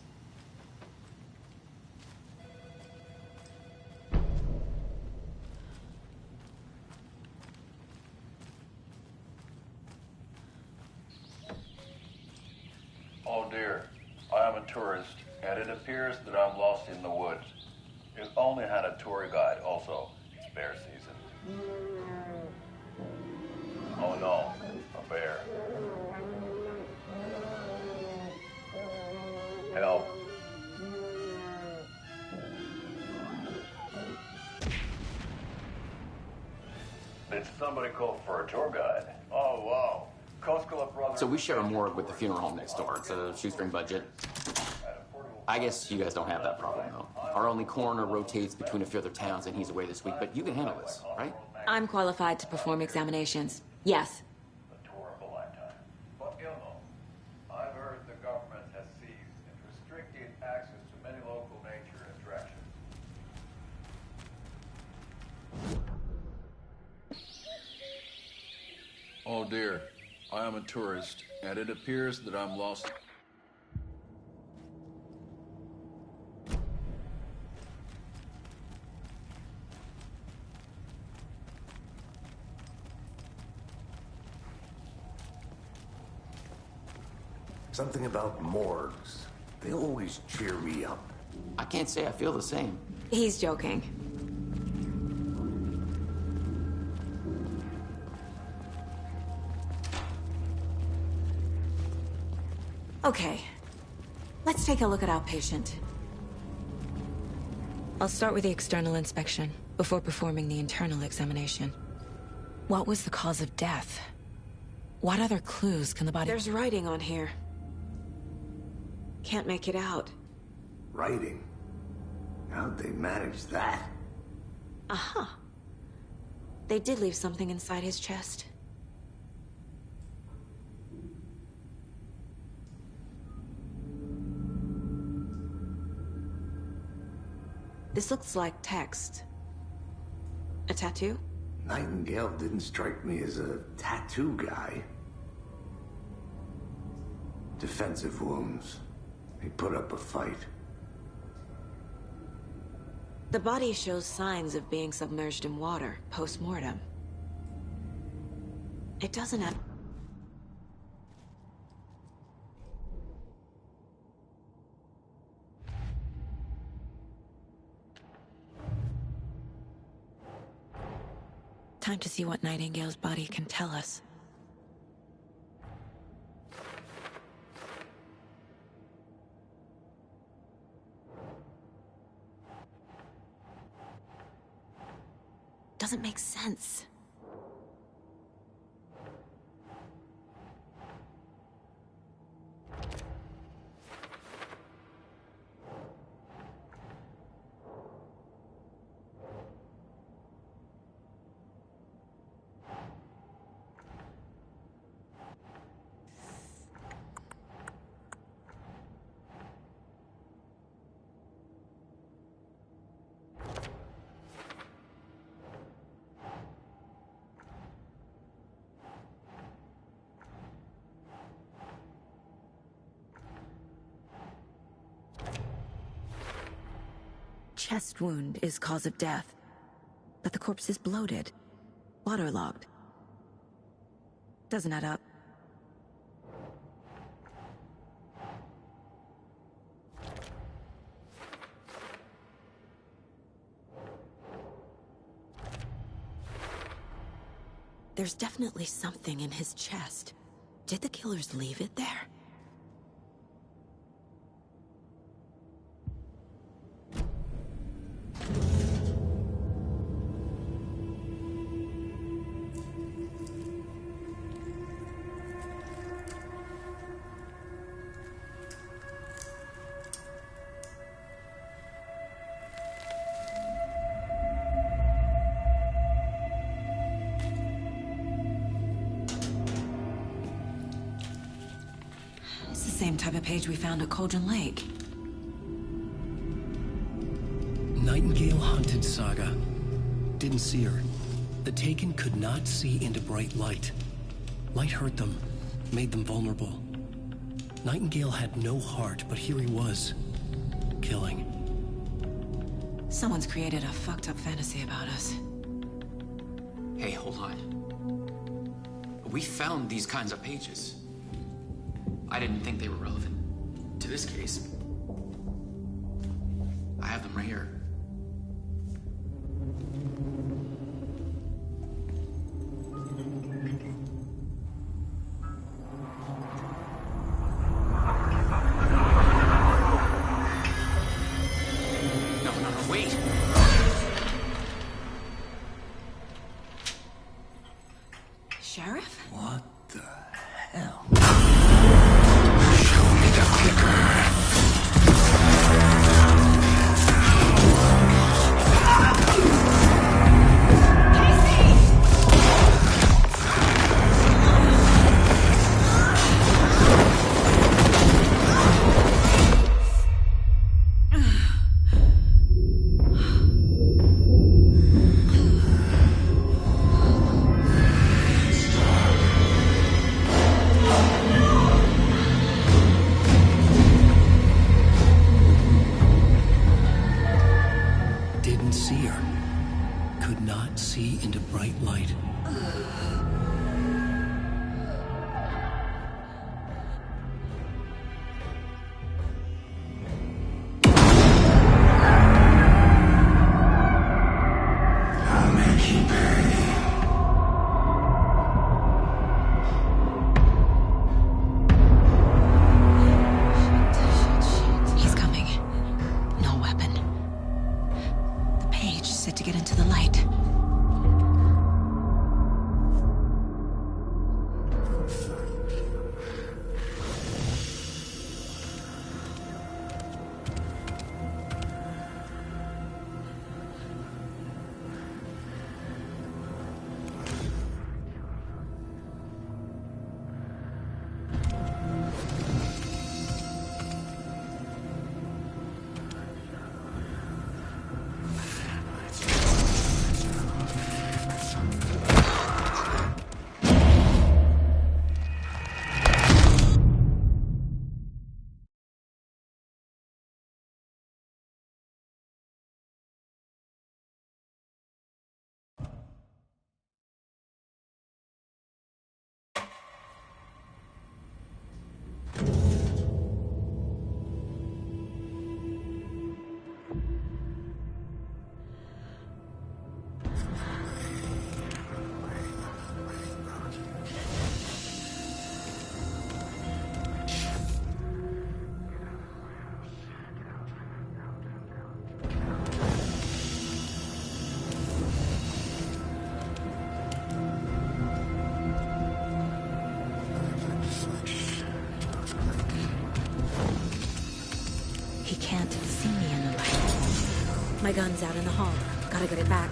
Oh dear, I am a tourist, and it appears that I'm lost in the woods. If only had a tour guide also. It's bear season. Oh no, a bear. Help. Did somebody call for a tour guide? Oh wow. Koskela Brothers. So we share a morgue with the funeral home next door. It's a shoestring budget. I guess you guys don't have that problem, though. Our only coroner rotates between a few other towns, and he's away this week, but you can handle this, right? I'm qualified to perform examinations. Yes. But you know, I've heard the government has seized and restricted access to many local nature attractions. Oh dear, I am a tourist, and it appears that I'm lost. Something about morgues. They always cheer me up. I can't say I feel the same. He's joking. Okay. Let's take a look at our patient. I'll start with the external inspection before performing the internal examination. What was the cause of death? What other clues can the body— There's writing on here. Can't make it out. Writing? How'd they manage that? Uh-huh. They did leave something inside his chest. This looks like text. A tattoo? Nightingale didn't strike me as a tattoo guy. Defensive wounds. He put up a fight. The body shows signs of being submerged in water post-mortem. It doesn't have— Time to see what Nightingale's body can tell us. Doesn't make sense. Chest wound is cause of death, but the corpse is bloated, waterlogged. Doesn't add up. There's definitely something in his chest. Did the killers leave it there? Same type of page we found at Cauldron Lake. Nightingale hunted Saga. Didn't see her. The Taken could not see into bright light. Light hurt them, made them vulnerable. Nightingale had no heart, but here he was, killing. Someone's created a fucked up fantasy about us. Hey, hold on. We found these kinds of pages. I didn't think they were relevant to this case. I have them right here. No, wait! Sheriff? What the hell? My gun's out in the hall. Gotta get it back.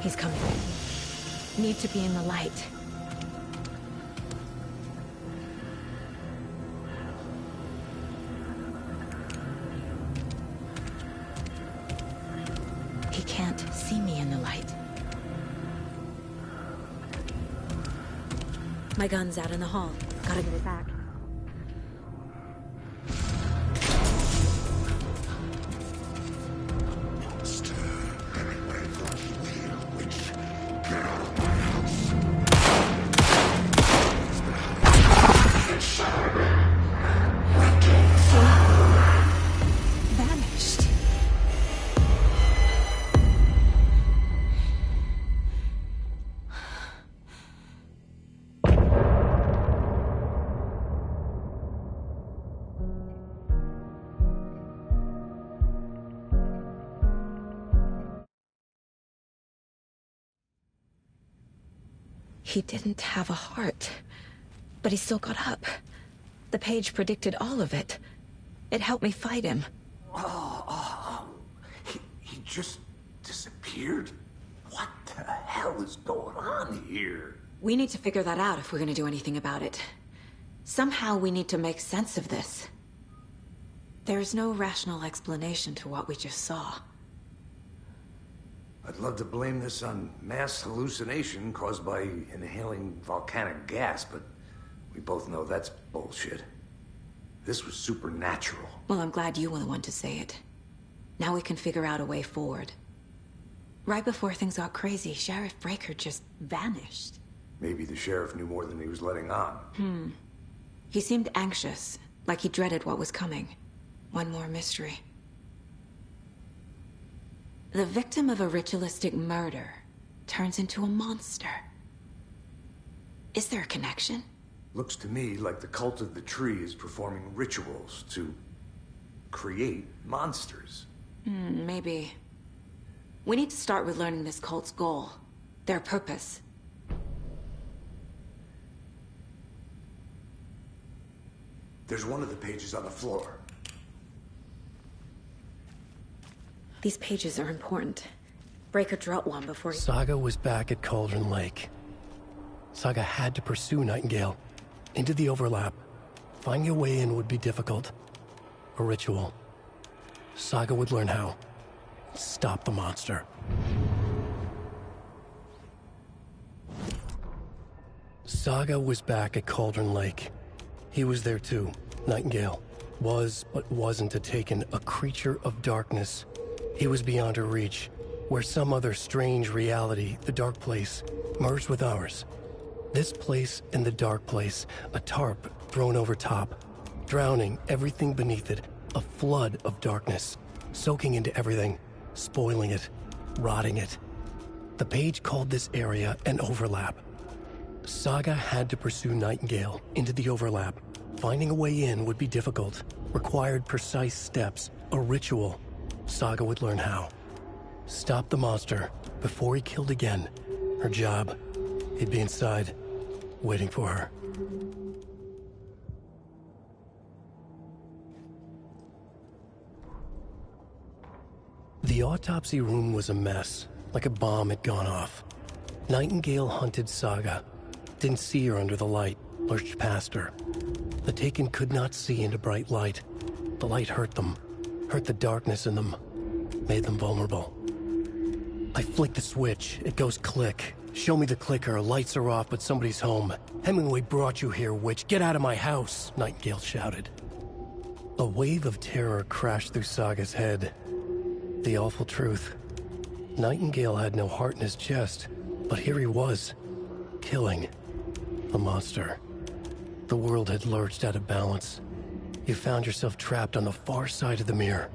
He's coming. Need to be in the light. He can't see me in the light. My gun's out in the hall. Gotta get it back. Vanished. He didn't have a heart, but he still got up. The page predicted all of it. It helped me fight him. He just disappeared? What the hell is going on here? We need to figure that out if we're gonna do anything about it. Somehow we need to make sense of this. There's no rational explanation to what we just saw. I'd love to blame this on mass hallucination caused by inhaling volcanic gas, but we both know that's bullshit. This was supernatural. Well, I'm glad you were the one to say it. Now we can figure out a way forward. Right before things got crazy, Sheriff Breaker just vanished. Maybe the sheriff knew more than he was letting on. He seemed anxious, like he dreaded what was coming. One more mystery. The victim of a ritualistic murder turns into a monster. Is there a connection? Looks to me like the cult of the tree is performing rituals to create monsters. Maybe. We need to start with learning this cult's goal. Their purpose. There's one of the pages on the floor. These pages are important. Breaker dropped one before he... Saga was back at Cauldron Lake. Saga had to pursue Nightingale into the overlap. Finding a way in would be difficult. A ritual. Saga would learn how. Stop the monster. Saga was back at Cauldron Lake. He was there too. Nightingale was, but wasn't a Taken, a creature of darkness. He was beyond her reach, where some other strange reality, the Dark Place, merged with ours. This place and the Dark Place, a tarp thrown over top, drowning everything beneath it, a flood of darkness, soaking into everything, spoiling it, rotting it. The page called this area an overlap. Saga had to pursue Nightingale into the overlap. Finding a way in would be difficult, required precise steps, a ritual. Saga would learn how. Stop the monster before he killed again. Her job. He'd be inside, waiting for her. The autopsy room was a mess, like a bomb had gone off. Nightingale hunted Saga. Didn't see her under the light, lurched past her. The Taken could not see into bright light. The light hurt them, hurt the darkness in them, made them vulnerable. I flick the switch, it goes click. Show me the clicker, lights are off, but somebody's home. Hemingway brought you here, witch. Get out of my house, Nightingale shouted. A wave of terror crashed through Saga's head. The awful truth. Nightingale had no heart in his chest, but here he was, killing a monster. The world had lurched out of balance. You found yourself trapped on the far side of the mirror.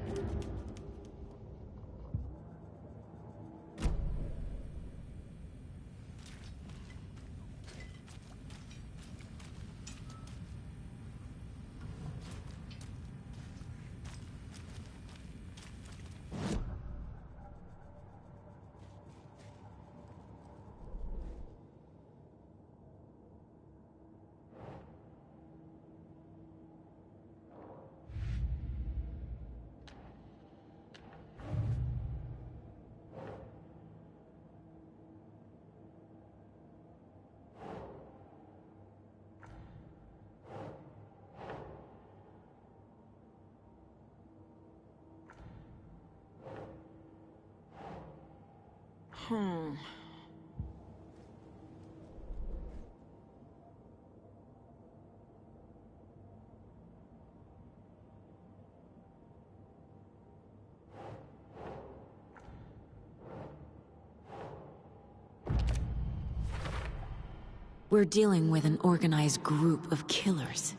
We're dealing with an organized group of killers,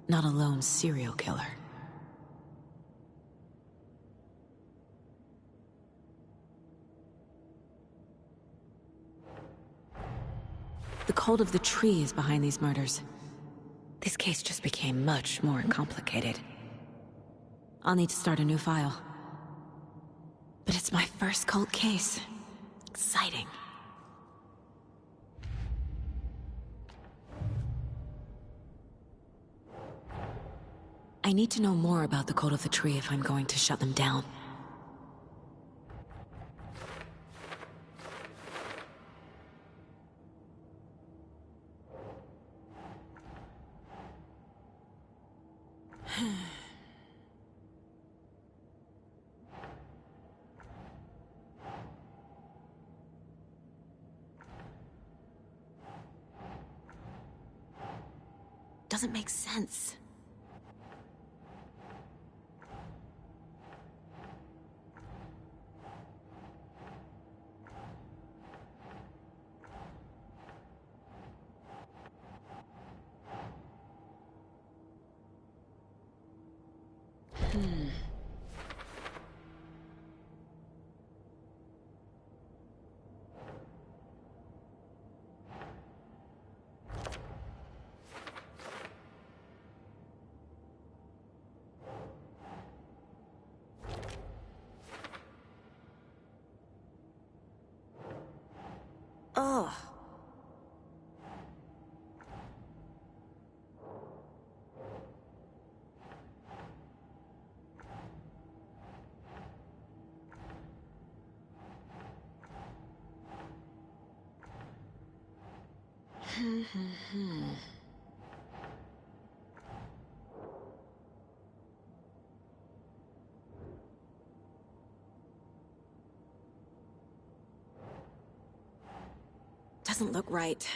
not a lone serial killer. The cult of the tree is behind these murders. This case just became much more complicated. I'll need to start a new file. But it's my first cult case. Exciting. I need to know more about the cult of the tree if I'm going to shut them down. Doesn't make sense. Ugh. Doesn't look right.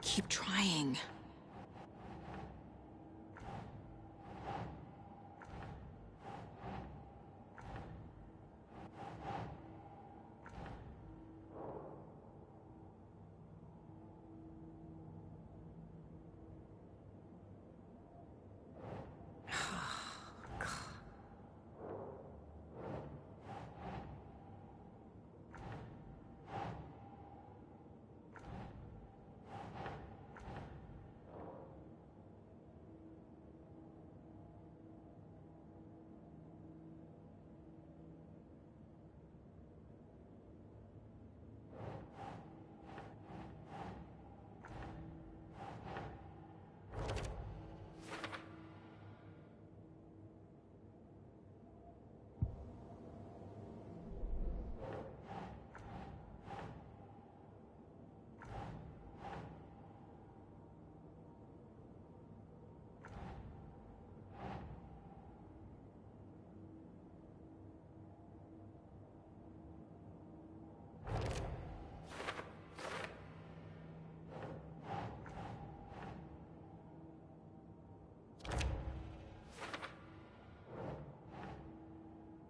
Keep trying.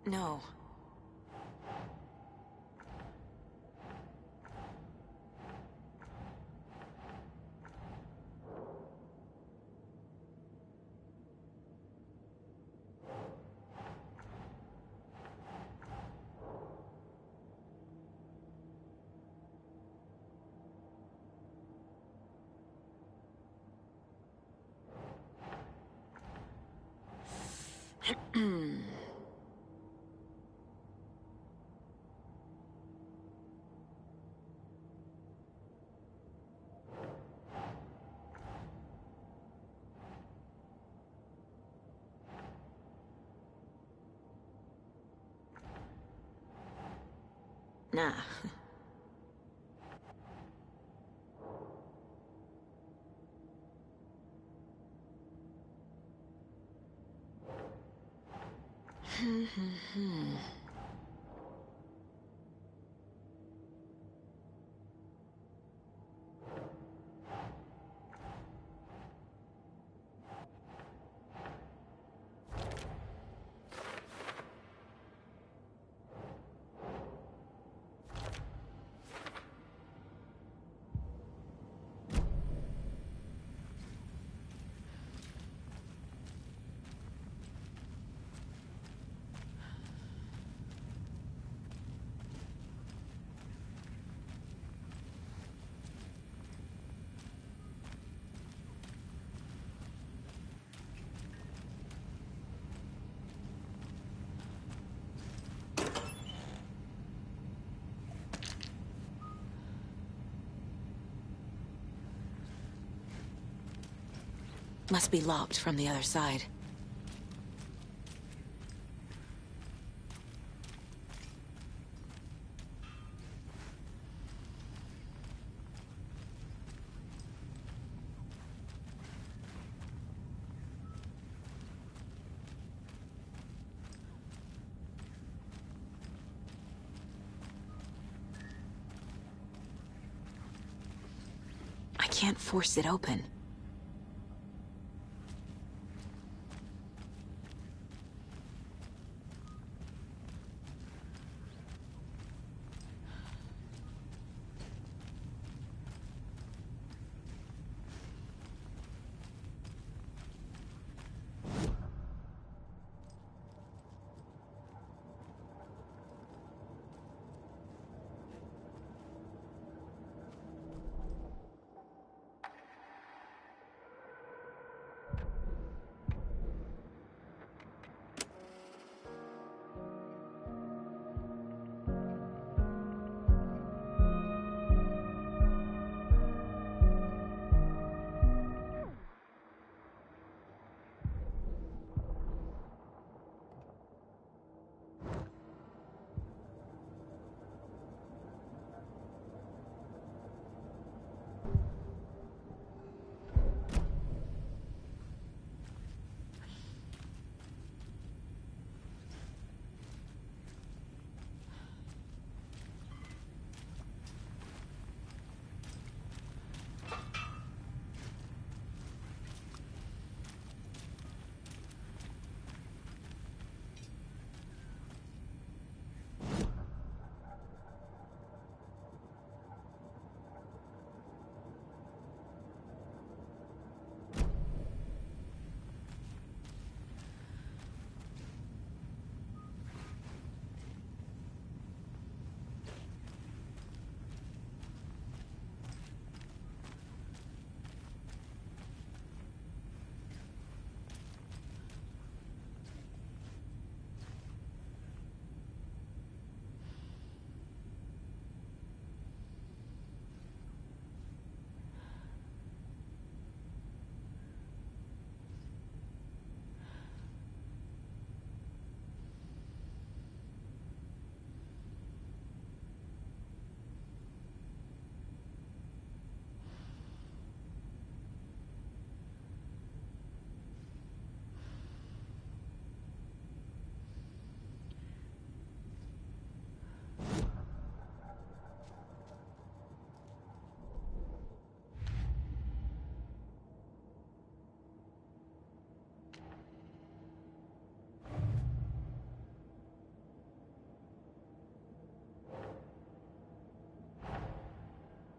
No. Nah. Must be locked from the other side. I can't force it open.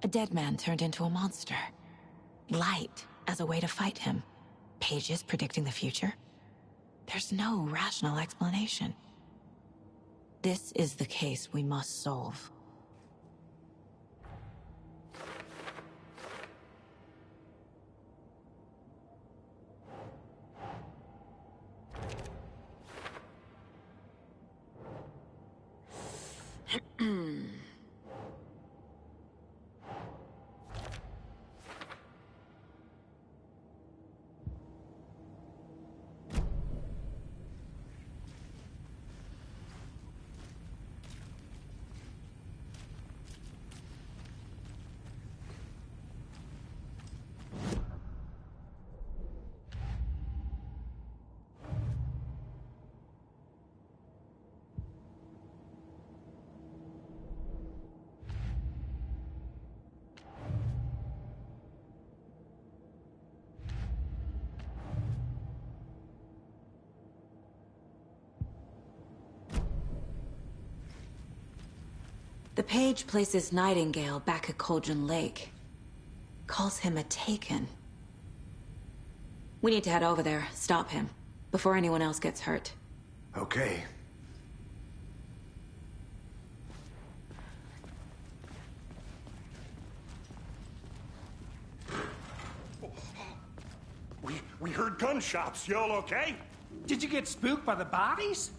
A dead man turned into a monster. Light as a way to fight him. Pages predicting the future? There's no rational explanation. This is the case we must solve. The page places Nightingale back at Cauldron Lake. Calls him a Taken. We need to head over there, stop him, before anyone else gets hurt. Okay. We heard gunshots. Y'all okay? Did you get spooked by the bodies?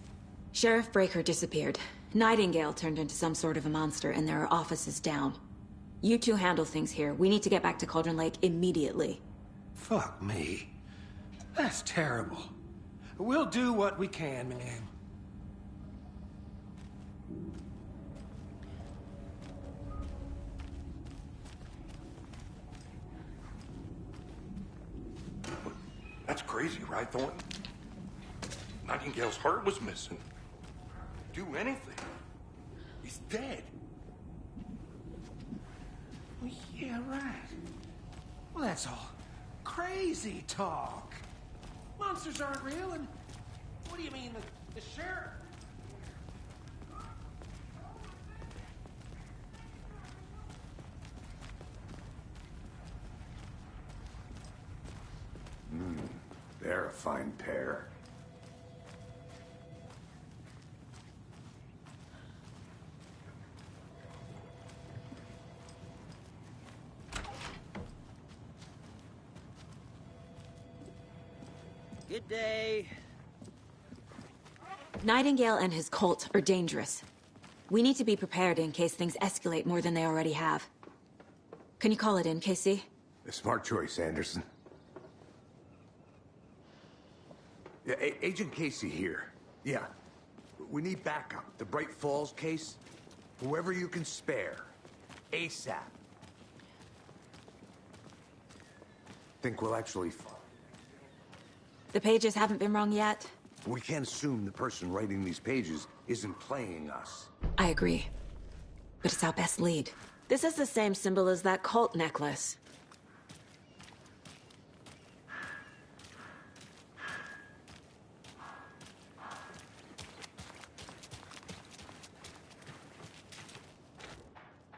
Sheriff Breaker disappeared. Nightingale turned into some sort of a monster, and there are offices down. You two handle things here. We need to get back to Cauldron Lake immediately. Fuck me. That's terrible. We'll do what we can, man. That's crazy, right, Thornton? Nightingale's heart was missing. Do anything. He's dead. Well, yeah, right. Well, that's all crazy talk. Monsters aren't real, and what do you mean, the sheriff? They're a fine pair. Good day. Nightingale and his cult are dangerous. We need to be prepared in case things escalate more than they already have. Can you call it in, Casey? A smart choice, Anderson. Yeah, Agent Casey here. Yeah. We need backup. The Bright Falls case. Whoever you can spare. ASAP. Think we'll actually... The pages haven't been wrong yet? We can't assume the person writing these pages isn't playing us. I agree. But it's our best lead. This is the same symbol as that cult necklace.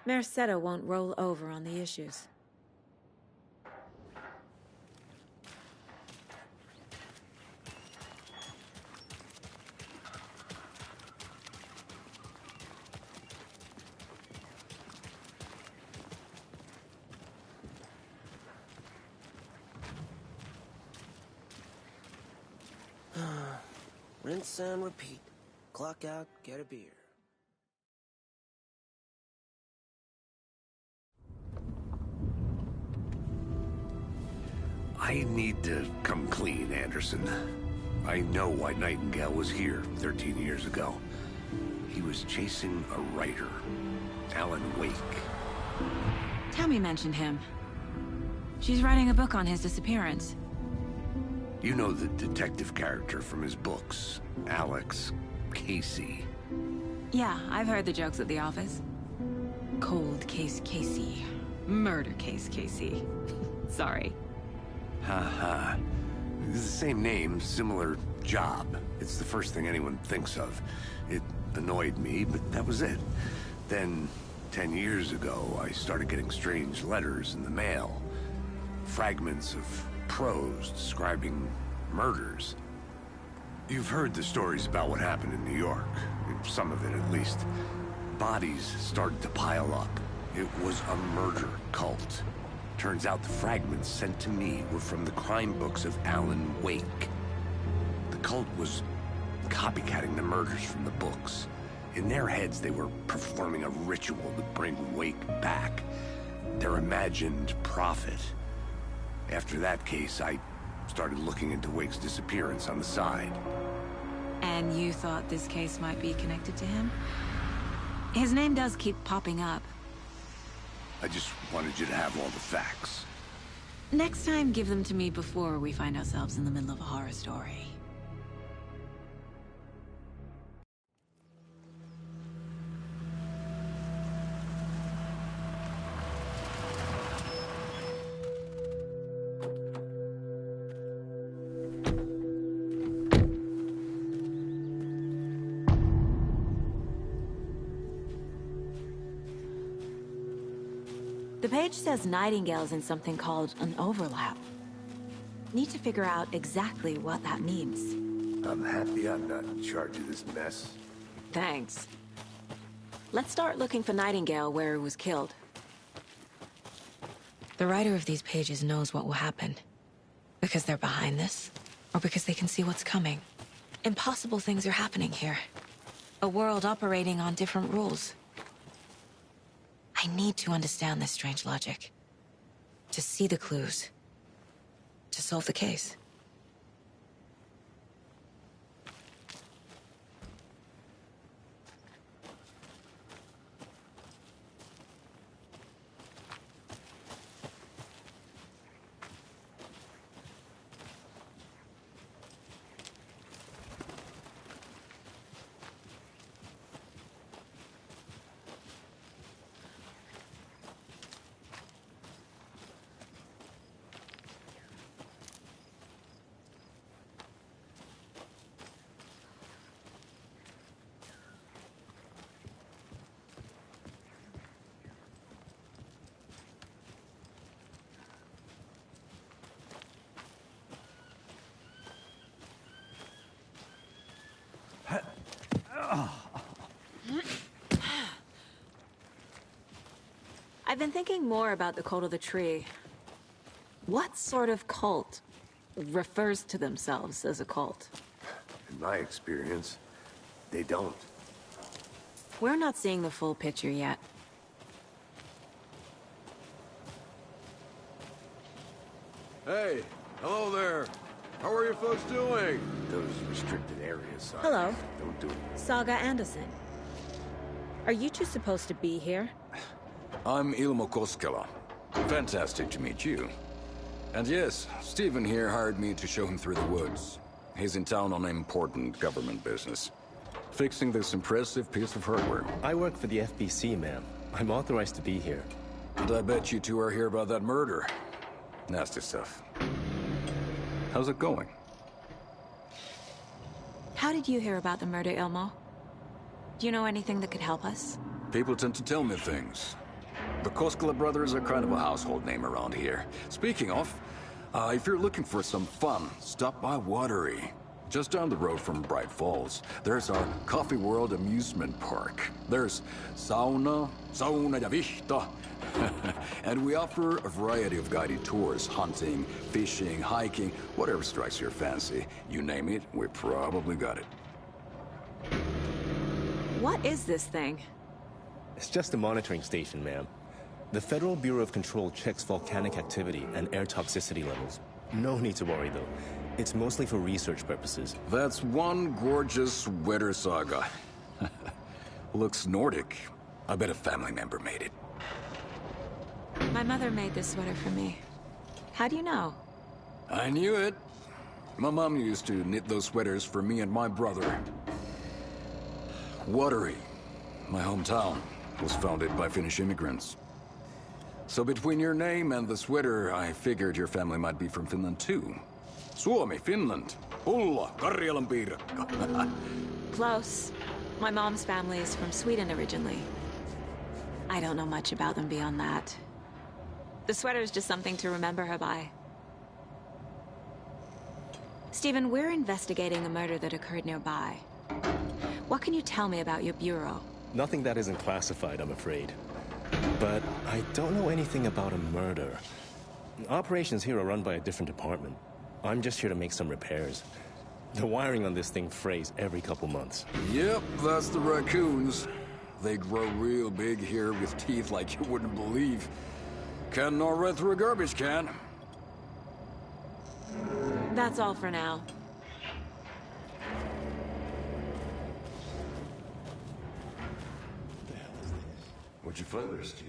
Mercado won't roll over on the issues. Rinse and repeat. Clock out, get a beer. I need to come clean, Anderson. I know why Nightingale was here 13 years ago. He was chasing a writer, Alan Wake. Tammy mentioned him. She's writing a book on his disappearance. You know the detective character from his books, Alex Casey. Yeah, I've heard the jokes at the office. Cold case Casey. Murder case Casey. Sorry. Ha. It's the same name, similar job. It's the first thing anyone thinks of. It annoyed me, but that was it. Then, 10 years ago, I started getting strange letters in the mail. Fragments of prose describing murders. You've heard the stories about what happened in New York. Some of it, at least. Bodies started to pile up. It was a murder cult. Turns out the fragments sent to me were from the crime books of Alan Wake. The cult was copycatting the murders from the books. In their heads, they were performing a ritual to bring Wake back. Their imagined prophet. After that case, I started looking into Wake's disappearance on the side. And you thought this case might be connected to him? His name does keep popping up. I just wanted you to have all the facts. Next time, give them to me before we find ourselves in the middle of a horror story. The page says Nightingale's in something called an overlap. Need to figure out exactly what that means. I'm happy I'm not in charge of this mess. Thanks. Let's start looking for Nightingale where he was killed. The writer of these pages knows what will happen. Because they're behind this, or because they can see what's coming. Impossible things are happening here. A world operating on different rules. I need to understand this strange logic. To see the clues. To solve the case. I've been thinking more about the cult of the tree. What sort of cult refers to themselves as a cult? In my experience, they don't. We're not seeing the full picture yet. Hey, hello there. How are you folks doing? Those restricted areas are... Hello. Don't do it. Saga Anderson. Are you two supposed to be here? I'm Ilmo Koskela. Fantastic to meet you. And yes, Stephen here hired me to show him through the woods. He's in town on important government business. Fixing this impressive piece of hardware. I work for the FBC, ma'am. I'm authorized to be here. And I bet you two are here about that murder. Nasty stuff. How's it going? How did you hear about the murder, Ilmo? Do you know anything that could help us? People tend to tell me things. The Koskela brothers are kind of a household name around here. Speaking of, if you're looking for some fun, stop by Watery. Just down the road from Bright Falls, there's our Coffee World amusement park. There's sauna ja vihta. And we offer a variety of guided tours, hunting, fishing, hiking, whatever strikes your fancy. You name it, we probably got it. What is this thing? It's just a monitoring station, ma'am. The Federal Bureau of Control checks volcanic activity and air toxicity levels. No need to worry, though. It's mostly for research purposes. That's one gorgeous weather saga. Looks Nordic. I bet a family member made it. My mother made this sweater for me. How do you know? I knew it. My mom used to knit those sweaters for me and my brother. Watery, my hometown, was founded by Finnish immigrants. So between your name and the sweater, I figured your family might be from Finland too. Suomi, Finland. Ulla, Karjalan piirakka. Close. My mom's family is from Sweden originally. I don't know much about them beyond that. The sweater is just something to remember her by. Stephen, we're investigating a murder that occurred nearby. What can you tell me about your bureau? Nothing that isn't classified, I'm afraid. But I don't know anything about a murder. Operations here are run by a different department. I'm just here to make some repairs. The wiring on this thing frays every couple months. Yep, that's the raccoons. They grow real big here with teeth like you wouldn't believe. Can't gnaw right through a garbage can. That's all for now. What'd you find there, Steve?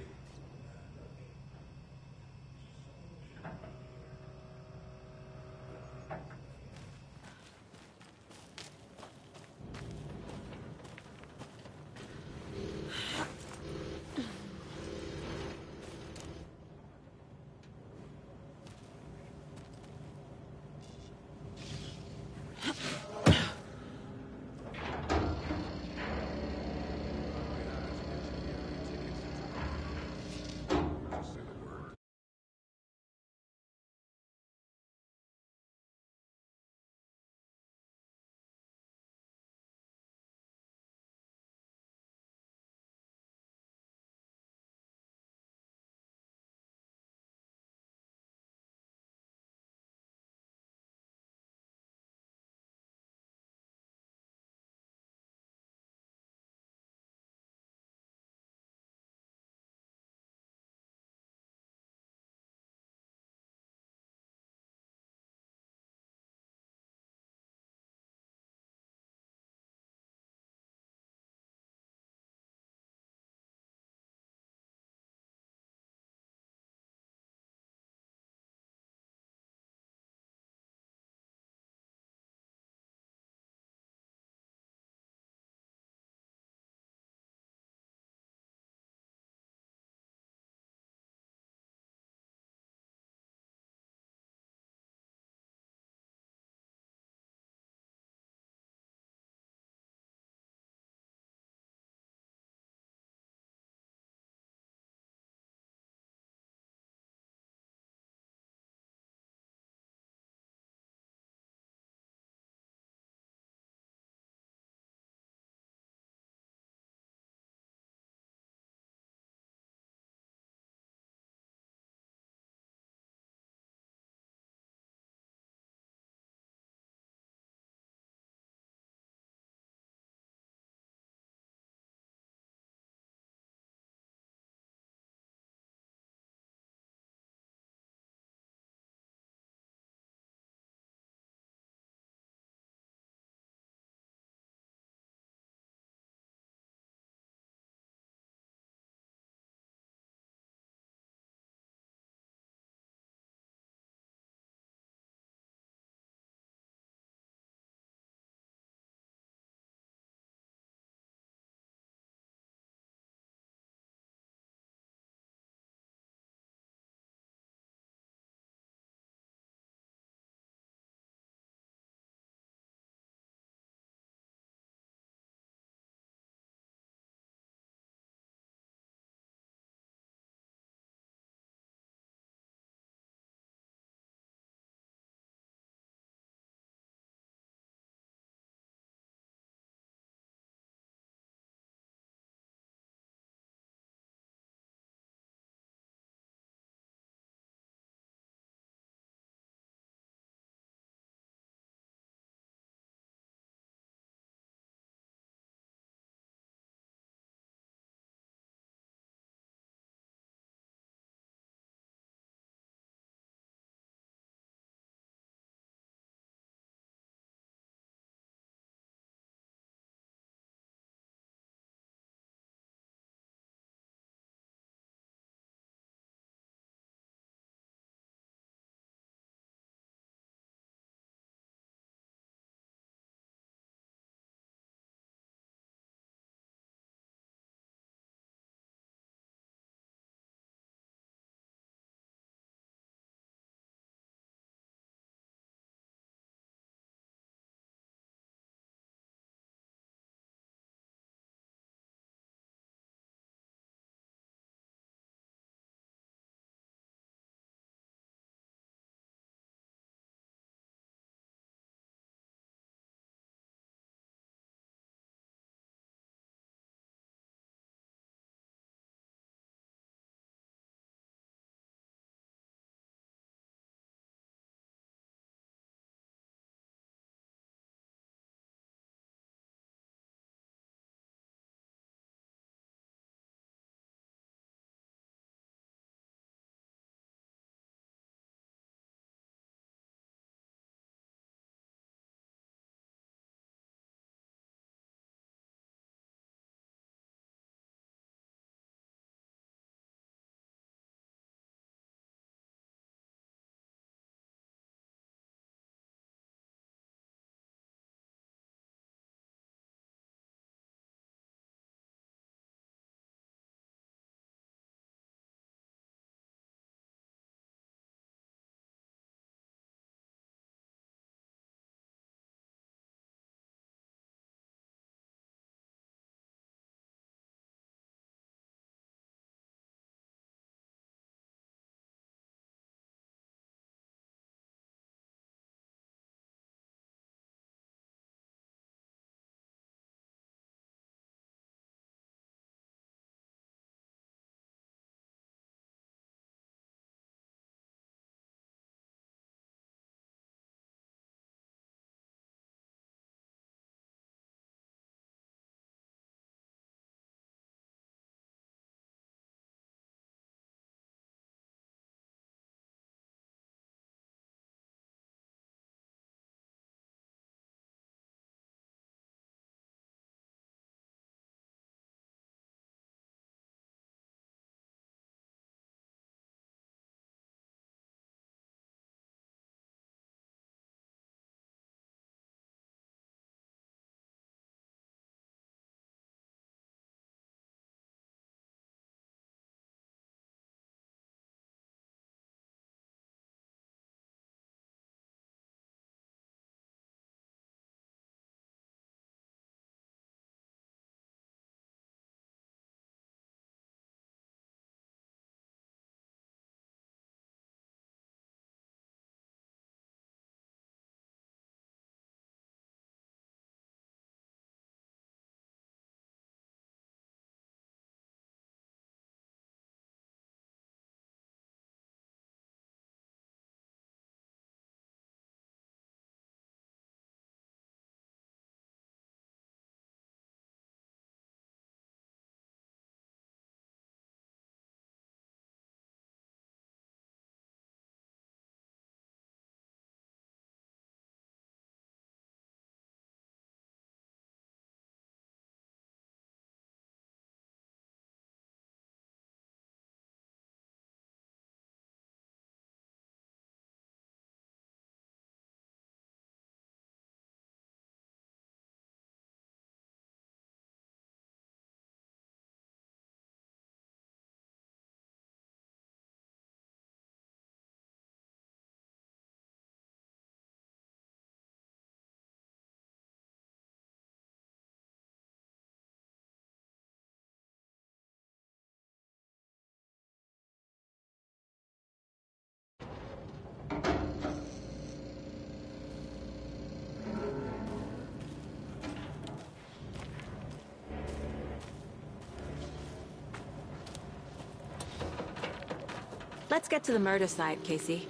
Let's get to the murder site, Casey.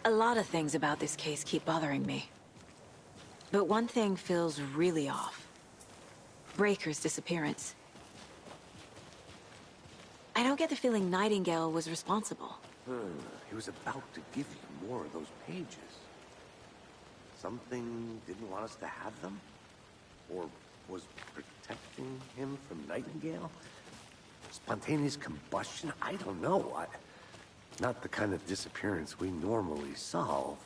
A lot of things about this case keep bothering me. But one thing feels really off. Breaker's disappearance. I don't get the feeling Nightingale was responsible. He was about to give you more of those pages. Something didn't want us to have them? Or was protecting him from Nightingale? Spontaneous combustion? I don't know. Not the kind of disappearance we normally solve.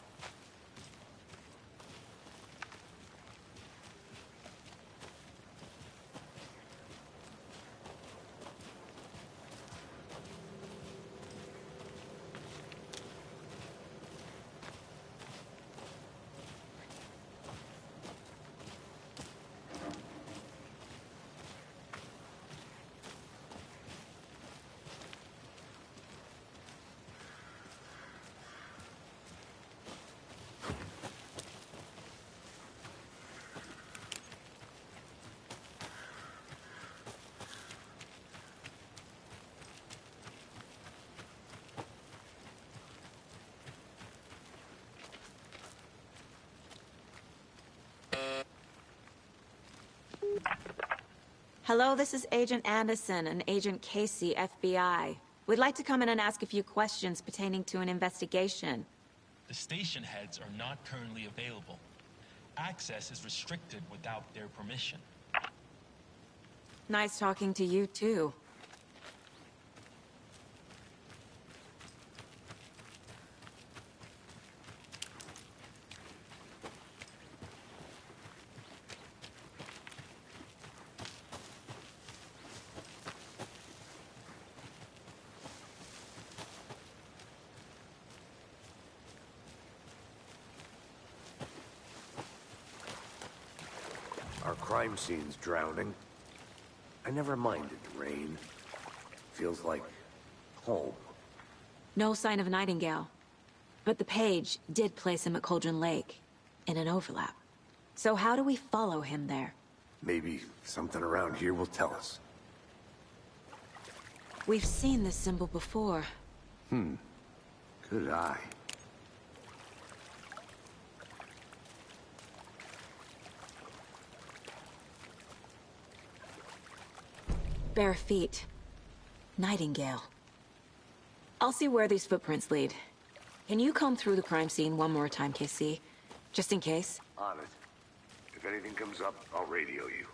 Hello, this is Agent Anderson and Agent Casey, FBI. We'd like to come in and ask a few questions pertaining to an investigation. The station heads are not currently available. Access is restricted without their permission. Nice talking to you, too. Our crime scene's drowning. I never minded rain. Feels like home. No sign of Nightingale. But the page did place him at Cauldron Lake, in an overlap. So how do we follow him there? Maybe something around here will tell us. We've seen this symbol before. Good eye. Bare feet. Nightingale. I'll see where these footprints lead. Can you comb through the crime scene one more time, Casey? Just in case? On it. If anything comes up, I'll radio you.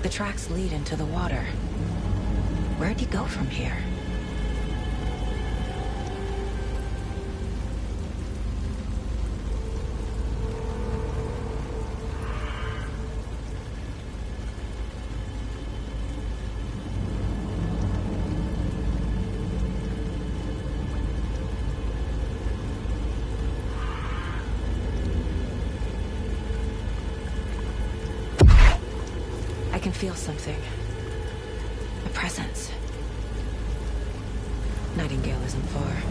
The tracks lead into the water. Where'd he go from here? I can feel something. A presence. Nightingale isn't far.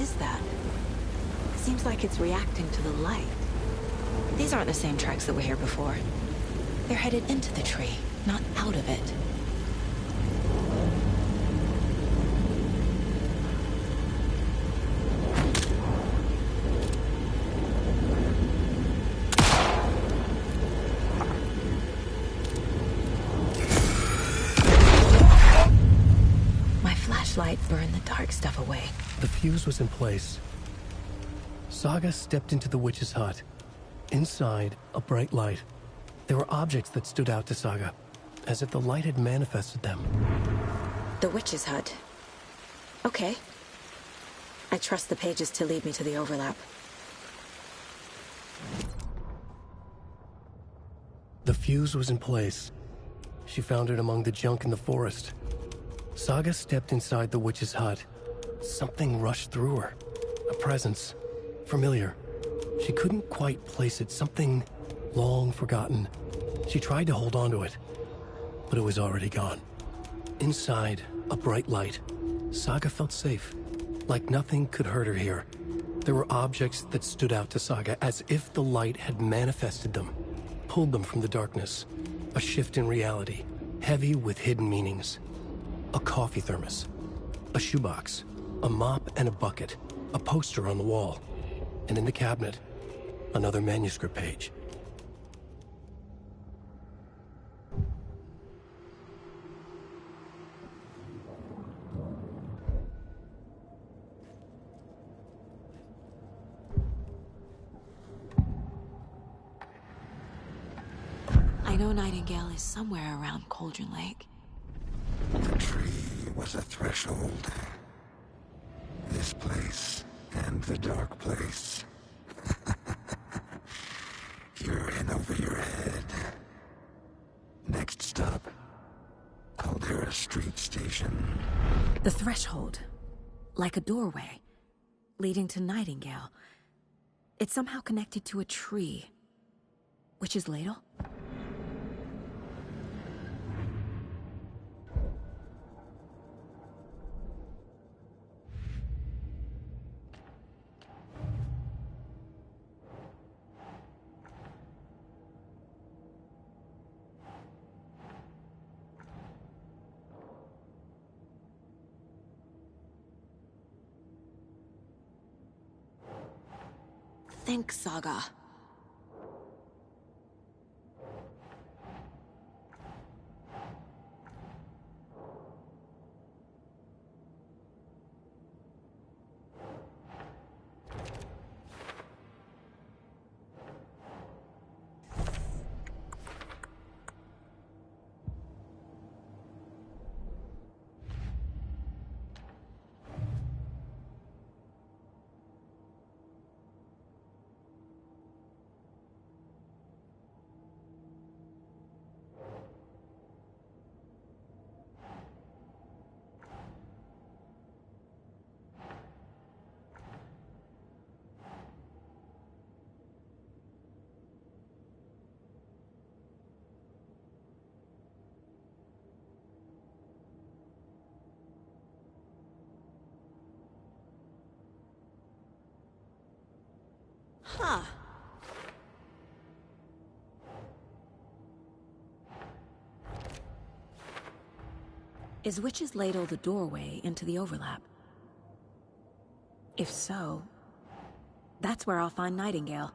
is that? Seems like it's reacting to the light. These aren't the same tracks that were here before. They're headed into the tree, not out of it. My flashlight burned the dark stuff away. The fuse was in place. Saga stepped into the witch's hut. Inside, a bright light. There were objects that stood out to Saga, as if the light had manifested them. The witch's hut. Okay. I trust the pages to lead me to the overlap. The fuse was in place. She found it among the junk in the forest. Saga stepped inside the witch's hut. Something rushed through her. A presence. Familiar. She couldn't quite place it. Something long forgotten. She tried to hold on to it, but it was already gone. Inside, a bright light. Saga felt safe, like nothing could hurt her here. There were objects that stood out to Saga as if the light had manifested them, pulled them from the darkness. A shift in reality, heavy with hidden meanings. A coffee thermos, a shoebox, a mop and a bucket, a poster on the wall, and in the cabinet, another manuscript page. I know Nightingale is somewhere around Cauldron Lake. The tree was a threshold. This place and the dark place. You're in over your head. Next stop, Caldera Street Station. The threshold. Like a doorway. Leading to Nightingale. It's somehow connected to a tree. Witch's Ladle? Think, Saga. Huh. Is Witch's Ladle the doorway into the overlap? If so, that's where I'll find Nightingale.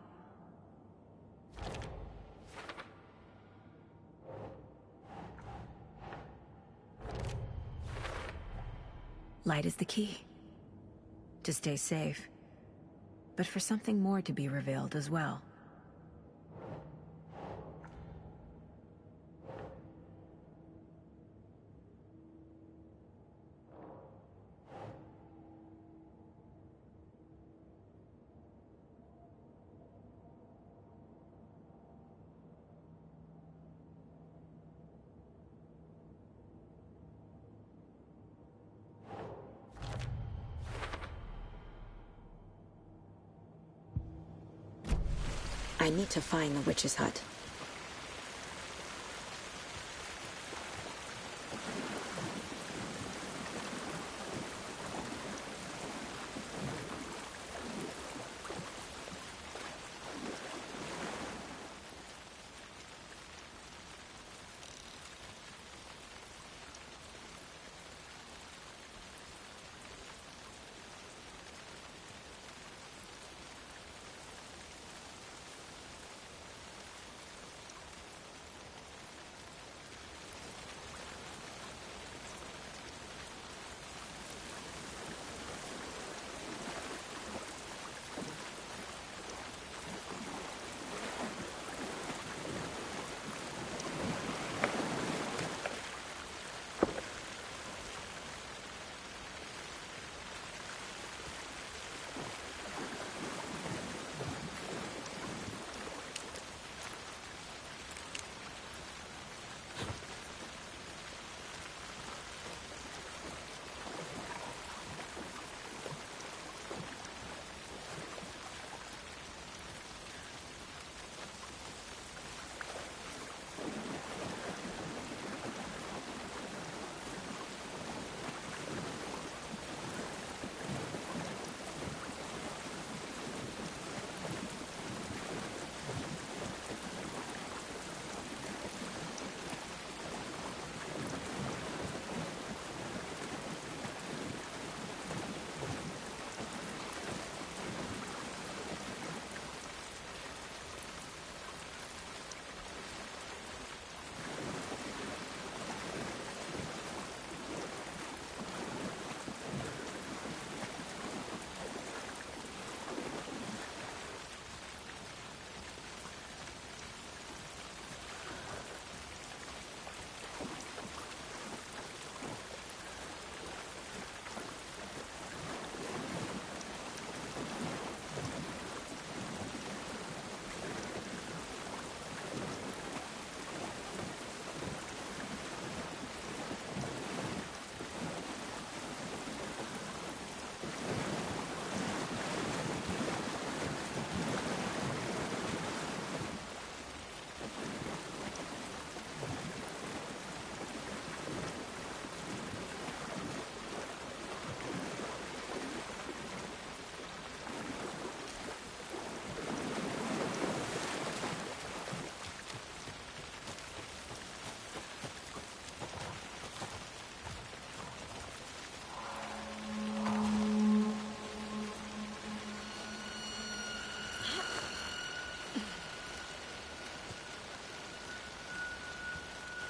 Light is the key. To stay safe. But for something more to be revealed as well. I need to find the witch's hut.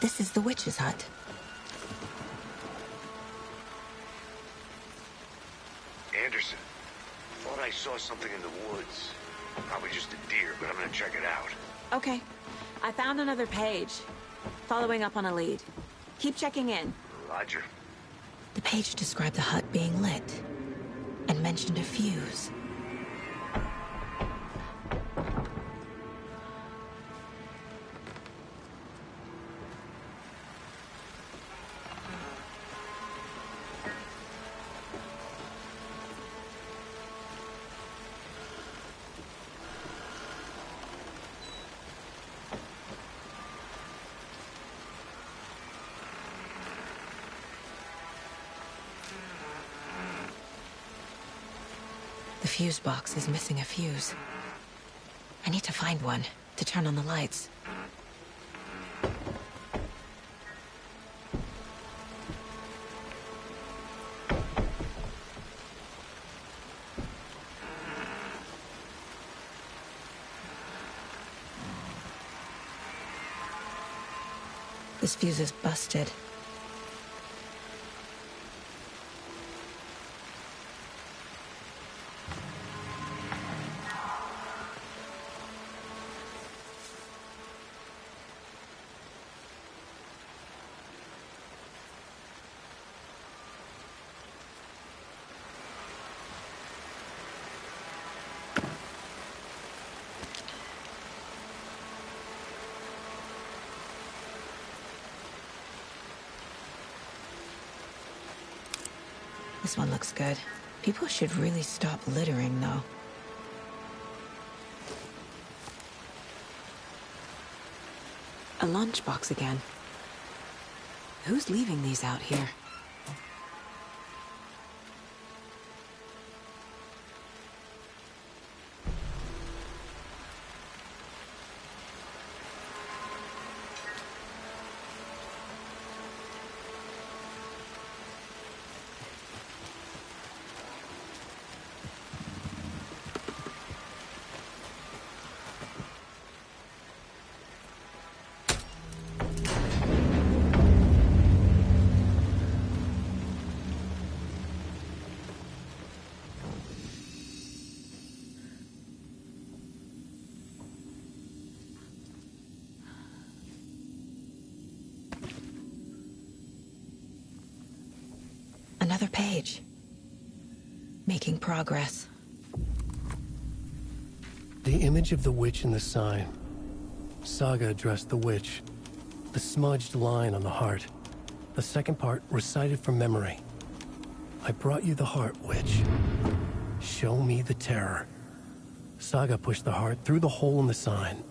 This is the witch's hut. Anderson, thought I saw something in the woods. Probably just a deer, but I'm gonna check it out. Okay. I found another page. Following up on a lead. Keep checking in. Roger. The page described the hut being lit and mentioned a fuse. The fuse box is missing a fuse. I need to find one to turn on the lights. This fuse is busted. This one looks good. People should really stop littering, though. A lunchbox again. Who's leaving these out here? Another page. Making progress. The image of the witch in the sign. Saga addressed the witch. The smudged line on the heart. The second part recited from memory. I brought you the heart, witch. Show me the terror. Saga pushed the heart through the hole in the sign.